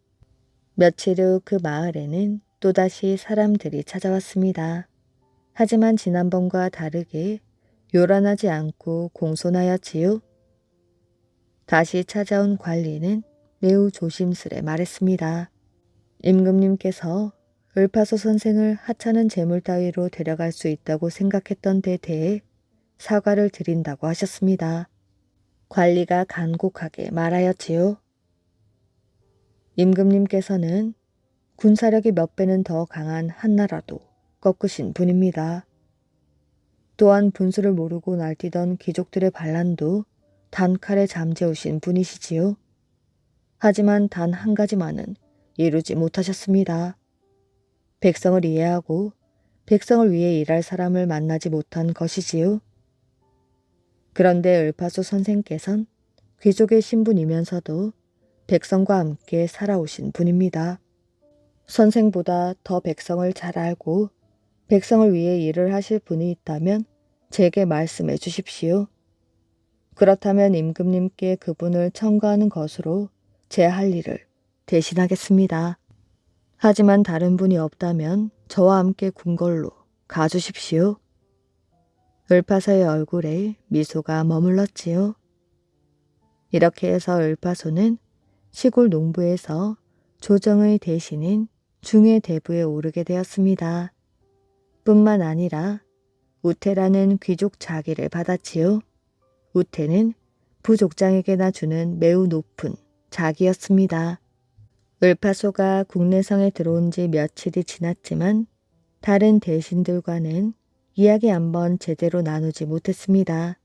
며칠 후 그 마을에는 또다시 사람들이 찾아왔습니다. 하지만 지난번과 다르게 요란하지 않고 공손하였지요. 다시 찾아온 관리는 매우 조심스레 말했습니다. 임금님께서 을파소 선생을 하찮은 재물 따위로 데려갈 수 있다고 생각했던 데 대해 사과를 드린다고 하셨습니다. 관리가 간곡하게 말하였지요. 임금님께서는 군사력이 몇 배는 더 강한 한나라도 꺾으신 분입니다. 또한 분수를 모르고 날뛰던 귀족들의 반란도 단칼에 잠재우신 분이시지요. 하지만 단 한 가지만은 이루지 못하셨습니다. 백성을 이해하고 백성을 위해 일할 사람을 만나지 못한 것이지요. 그런데 을파소 선생께선 귀족의 신분이면서도 백성과 함께 살아오신 분입니다. 선생보다 더 백성을 잘 알고 백성을 위해 일을 하실 분이 있다면 제게 말씀해 주십시오. 그렇다면 임금님께 그분을 청구하는 것으로 제 할 일을 대신하겠습니다. 하지만 다른 분이 없다면 저와 함께 궁궐로 가주십시오. 을파소의 얼굴에 미소가 머물렀지요. 이렇게 해서 을파소는 시골 농부에서 조정의 대신인 중의 대부에 오르게 되었습니다. 뿐만 아니라 우태라는 귀족 자기를 받았지요. 우태는 부족장에게나 주는 매우 높은 자기였습니다. 을파소가 국내성에 들어온 지 며칠이 지났지만 다른 대신들과는 이야기 한번 제대로 나누지 못했습니다.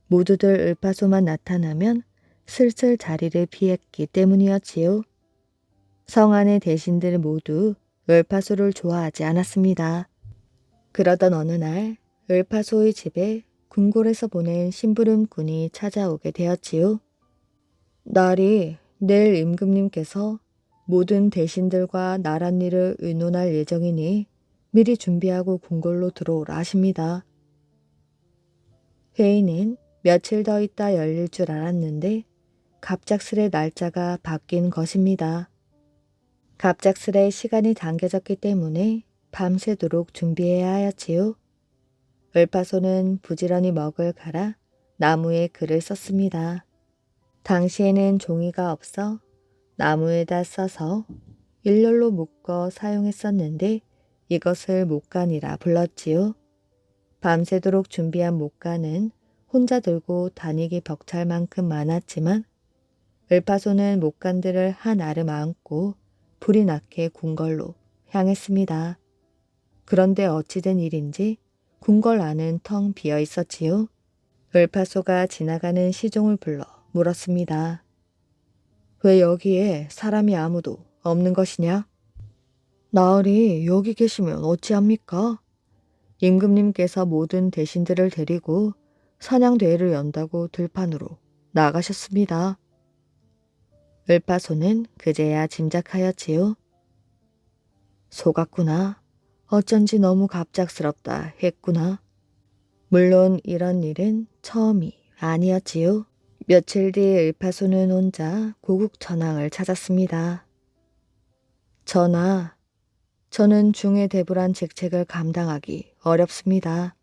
모두들 을파소만 나타나면 슬슬 자리를 피했기 때문이었지요. 성 안의 대신들 모두 을파소를 좋아하지 않았습니다. 그러던 어느 날 을파소의 집에 궁궐에서 보낸 심부름꾼이 찾아오게 되었지요. 날이 내일 임금님께서 모든 대신들과 나란 일을 의논할 예정이니 미리 준비하고 궁궐로 들어오라 하십니다. 회의는 며칠 더 있다 열릴 줄 알았는데 갑작스레 날짜가 바뀐 것입니다. 갑작스레 시간이 당겨졌기 때문에 밤새도록 준비해야 하였지요. 을파소는 부지런히 먹을 갈아 나무에 글을 썼습니다. 당시에는 종이가 없어 나무에다 써서 일렬로 묶어 사용했었는데 이것을 목간이라 불렀지요. 밤새도록 준비한 목간은 혼자 들고 다니기 벅찰 만큼 많았지만 을파소는 목간들을 한 아름 안고 불이 나게 궁궐로 향했습니다. 그런데 어찌된 일인지 궁궐 안은 텅 비어 있었지요. 을파소가 지나가는 시종을 불러 물었습니다. 왜 여기에 사람이 아무도 없는 것이냐? 나으리 여기 계시면 어찌합니까? 임금님께서 모든 대신들을 데리고 사냥대회를 연다고 들판으로 나가셨습니다. 을파소는 그제야 짐작하였지요. 속았구나. 어쩐지 너무 갑작스럽다 했구나. 물론 이런 일은 처음이 아니었지요. 며칠 뒤 을파소는 혼자 고국 천황을 찾았습니다. 전하, 저는 중해대불한 직책을 감당하기 어렵습니다.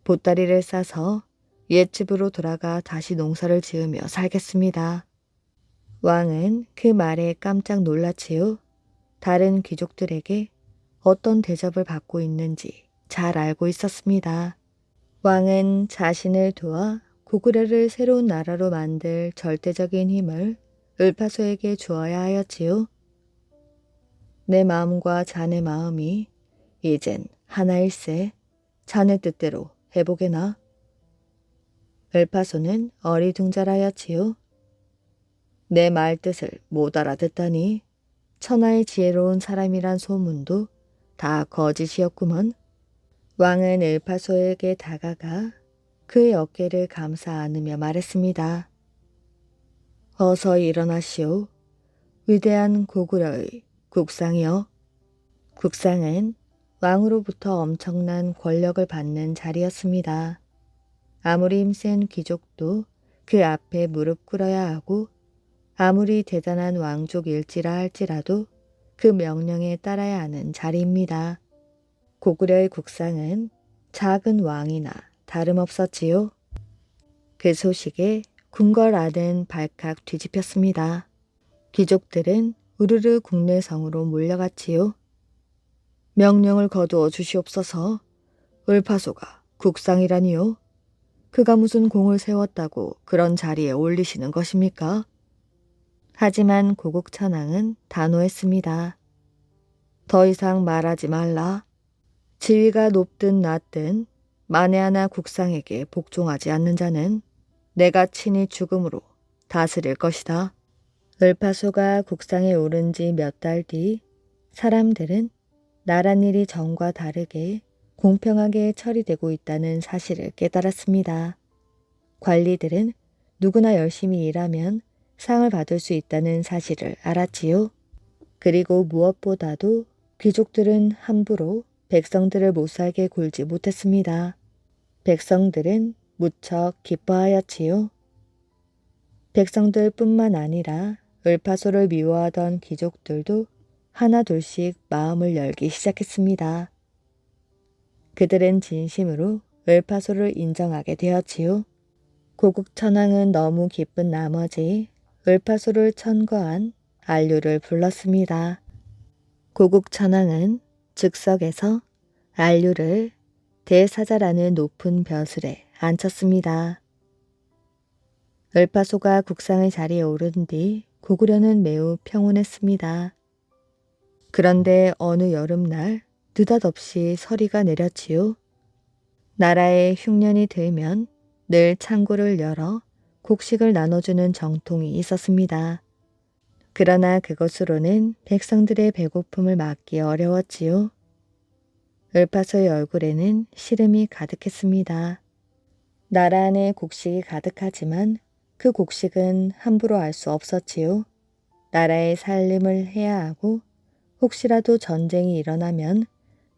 보따리를 싸서 옛집으로 돌아가 다시 농사를 지으며 살겠습니다. 왕은 그 말에 깜짝 놀랐지요. 다른 귀족들에게 어떤 대접을 받고 있는지 잘 알고 있었습니다. 왕은 자신을 도와 고구려를 새로운 나라로 만들 절대적인 힘을 을파소에게 주어야 하였지요. 내 마음과 자네 마음이 이젠 하나일세. 자네 뜻대로 해보게나. 을파소는 어리둥절하였지요. 내 말뜻을 못 알아듣다니 천하의 지혜로운 사람이란 소문도 다 거짓이었구먼. 왕은 을파소에게 다가가 그의 어깨를 감싸 안으며 말했습니다. 어서 일어나시오. 위대한 고구려의 국상이여. 국상은 왕으로부터 엄청난 권력을 받는 자리였습니다. 아무리 힘센 귀족도 그 앞에 무릎 꿇어야 하고 아무리 대단한 왕족일지라 할지라도 그 명령에 따라야 하는 자리입니다. 고구려의 국상은 작은 왕이나 다름없었지요. 그 소식에 궁궐안은 발칵 뒤집혔습니다. 귀족들은 우르르 국내성으로 몰려갔지요. 명령을 거두어 주시옵소서. 을파소가 국상이라니요. 그가 무슨 공을 세웠다고 그런 자리에 올리시는 것입니까? 하지만 고국천왕은 단호했습니다. 더 이상 말하지 말라. 지위가 높든 낮든 만에 하나 국상에게 복종하지 않는 자는 내가 친히 죽음으로 다스릴 것이다. 을파소가 국상에 오른 지 몇 달 뒤 사람들은 나랏일이 전과 다르게 공평하게 처리되고 있다는 사실을 깨달았습니다. 관리들은 누구나 열심히 일하면 상을 받을 수 있다는 사실을 알았지요. 그리고 무엇보다도 귀족들은 함부로 백성들을 못살게 굴지 못했습니다. 백성들은 무척 기뻐하였지요. 백성들뿐만 아니라 을파소를 미워하던 귀족들도 하나둘씩 마음을 열기 시작했습니다. 그들은 진심으로 을파소를 인정하게 되었지요. 고국천왕은 너무 기쁜 나머지 을파소를 천거한 안류를 불렀습니다. 고국천왕은 즉석에서 안류를 대사자라는 높은 벼슬에 앉혔습니다. 을파소가 국상의 자리에 오른 뒤 고구려는 매우 평온했습니다. 그런데 어느 여름날 느닷없이 서리가 내렸지요. 나라에 흉년이 들면 늘 창고를 열어 곡식을 나눠주는 정통이 있었습니다. 그러나 그것으로는 백성들의 배고픔을 막기 어려웠지요. 을파소의 얼굴에는 시름이 가득했습니다. 나라 안에 곡식이 가득하지만 그 곡식은 함부로 알 수 없었지요. 나라의 살림을 해야 하고 혹시라도 전쟁이 일어나면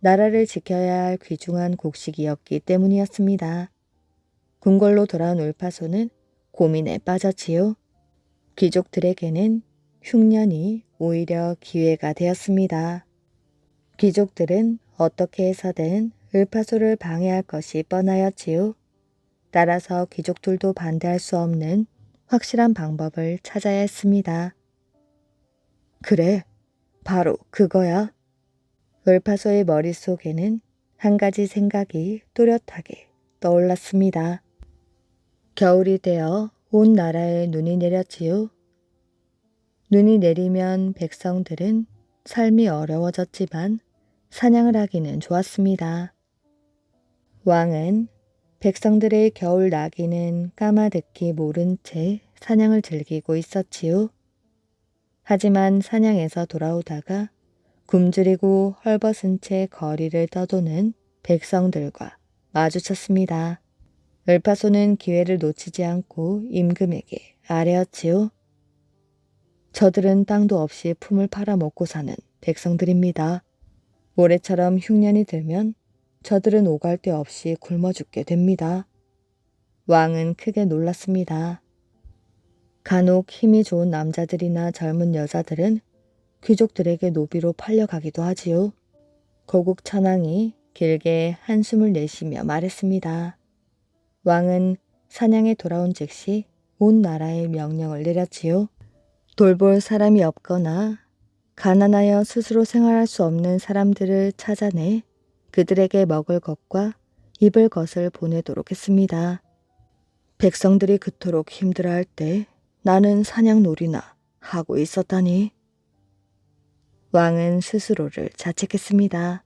나라를 지켜야 할 귀중한 곡식이었기 때문이었습니다. 궁궐로 돌아온 을파소는 고민에 빠졌지요. 귀족들에게는 흉년이 오히려 기회가 되었습니다. 귀족들은 어떻게 해서든 을파소를 방해할 것이 뻔하였지요. 따라서 귀족들도 반대할 수 없는 확실한 방법을 찾아야 했습니다. 그래, 바로 그거야. 을파소의 머릿속에는 한 가지 생각이 또렷하게 떠올랐습니다. 겨울이 되어 온 나라에 눈이 내렸지요. 눈이 내리면 백성들은 삶이 어려워졌지만 사냥을 하기는 좋았습니다. 왕은 백성들의 겨울 나기는 까마득히 모른 채 사냥을 즐기고 있었지요. 하지만 사냥에서 돌아오다가 굶주리고 헐벗은 채 거리를 떠도는 백성들과 마주쳤습니다. 을파소는 기회를 놓치지 않고 임금에게 아뢰었지요. 저들은 땅도 없이 품을 팔아먹고 사는 백성들입니다. 모래처럼 흉년이 들면 저들은 오갈 데 없이 굶어 죽게 됩니다. 왕은 크게 놀랐습니다. 간혹 힘이 좋은 남자들이나 젊은 여자들은 귀족들에게 노비로 팔려가기도 하지요. 고국 천왕이 길게 한숨을 내쉬며 말했습니다. 왕은 사냥에 돌아온 즉시 온 나라에 명령을 내렸지요. 돌볼 사람이 없거나 가난하여 스스로 생활할 수 없는 사람들을 찾아내 그들에게 먹을 것과 입을 것을 보내도록 했습니다. 백성들이 그토록 힘들어할 때 나는 사냥놀이나 하고 있었다니. 왕은 스스로를 자책했습니다.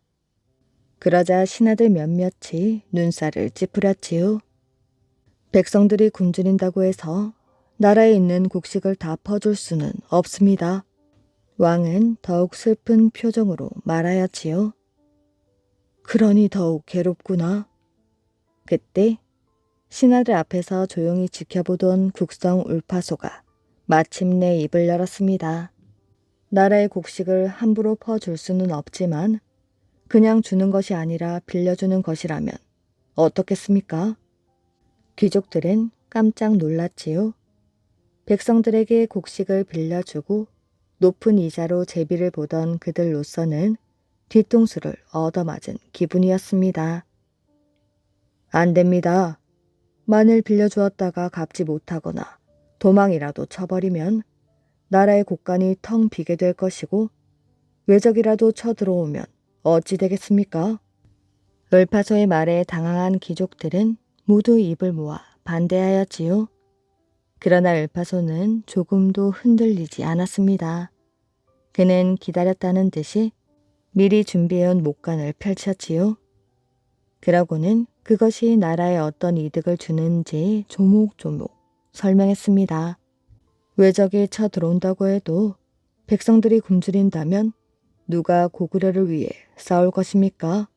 그러자 신하들 몇몇이 눈살을 찌푸렸지요. 백성들이 굶주린다고 해서 나라에 있는 곡식을 다 퍼줄 수는 없습니다. 왕은 더욱 슬픈 표정으로 말하였지요. 그러니 더욱 괴롭구나. 그때 신하들 앞에서 조용히 지켜보던 국성 울파소가 마침내 입을 열었습니다. 나라의 곡식을 함부로 퍼줄 수는 없지만 그냥 주는 것이 아니라 빌려주는 것이라면 어떻겠습니까? 귀족들은 깜짝 놀랐지요. 백성들에게 곡식을 빌려주고 높은 이자로 제비를 보던 그들로서는 뒤통수를 얻어맞은 기분이었습니다. 안 됩니다. 만일 빌려주었다가 갚지 못하거나 도망이라도 쳐버리면 나라의 곳간이 텅 비게 될 것이고 외적이라도 쳐들어오면 어찌 되겠습니까? 을파소의 말에 당황한 귀족들은 모두 입을 모아 반대하였지요. 그러나 을파소는 조금도 흔들리지 않았습니다. 그는 기다렸다는 듯이 미리 준비해온 목관을 펼쳤지요. 그러고는 그것이 나라에 어떤 이득을 주는지 조목조목 설명했습니다. 외적이 쳐들어온다고 해도 백성들이 굶주린다면 누가 고구려를 위해 싸울 것입니까?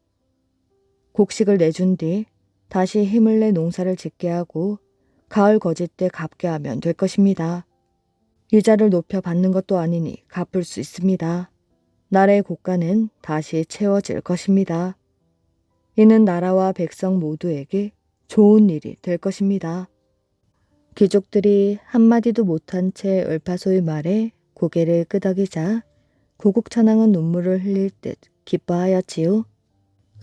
곡식을 내준 뒤 다시 힘을 내 농사를 짓게 하고 가을 거짓 때 갚게 하면 될 것입니다. 이자를 높여 받는 것도 아니니 갚을 수 있습니다. 나라의 곳간은 다시 채워질 것입니다. 이는 나라와 백성 모두에게 좋은 일이 될 것입니다. 귀족들이 한마디도 못한 채 을파소의 말에 고개를 끄덕이자 고국천왕은 눈물을 흘릴 듯 기뻐하였지요.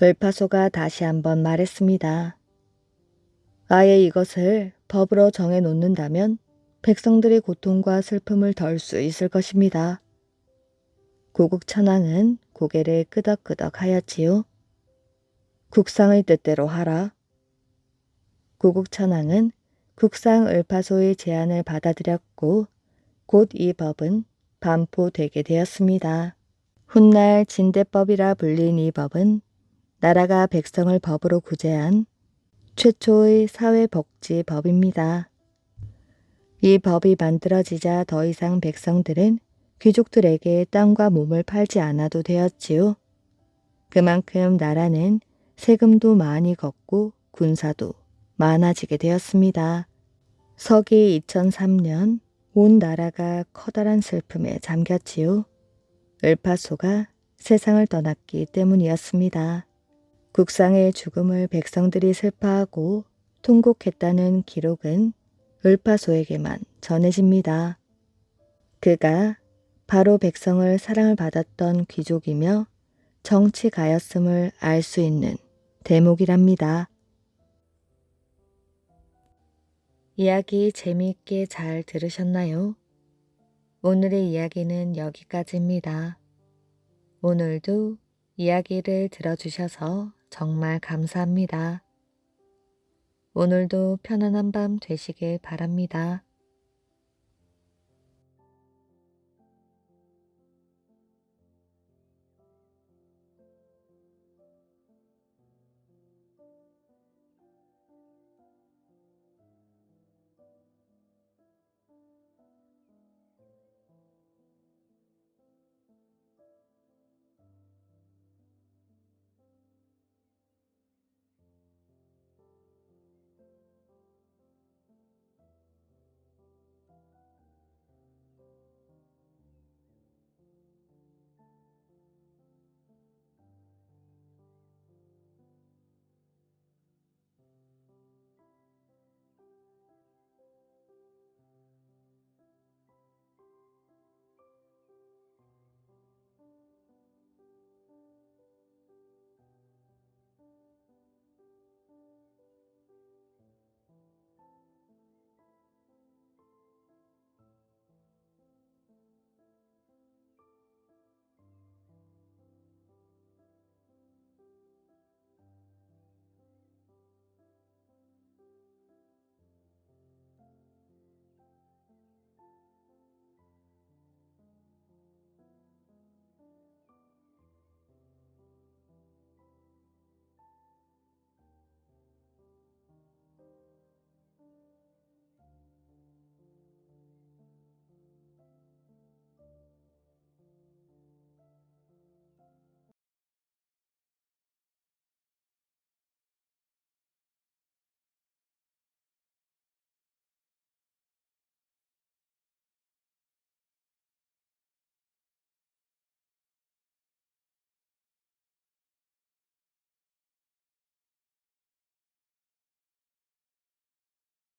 을파소가 다시 한번 말했습니다. 아예 이것을 법으로 정해놓는다면 백성들의 고통과 슬픔을 덜 수 있을 것입니다. 고국천왕은 고개를 끄덕끄덕 하였지요. 국상의 뜻대로 하라. 고국천왕은 국상 을파소의 제안을 받아들였고 곧 이 법은 반포되게 되었습니다. 훗날 진대법이라 불린 이 법은 나라가 백성을 법으로 구제한 최초의 사회복지법입니다. 이 법이 만들어지자 더 이상 백성들은 귀족들에게 땅과 몸을 팔지 않아도 되었지요. 그만큼 나라는 세금도 많이 걷고 군사도 많아지게 되었습니다. 서기 2003년 온 나라가 커다란 슬픔에 잠겼지요. 을파소가 세상을 떠났기 때문이었습니다. 국상의 죽음을 백성들이 슬퍼하고 통곡했다는 기록은 을파소에게만 전해집니다. 그가 바로 백성을 사랑을 받았던 귀족이며 정치가였음을 알 수 있는 대목이랍니다. 이야기 재미있게 잘 들으셨나요? 오늘의 이야기는 여기까지입니다. 오늘도 이야기를 들어주셔서 정말 감사합니다. 오늘도 편안한 밤 되시길 바랍니다.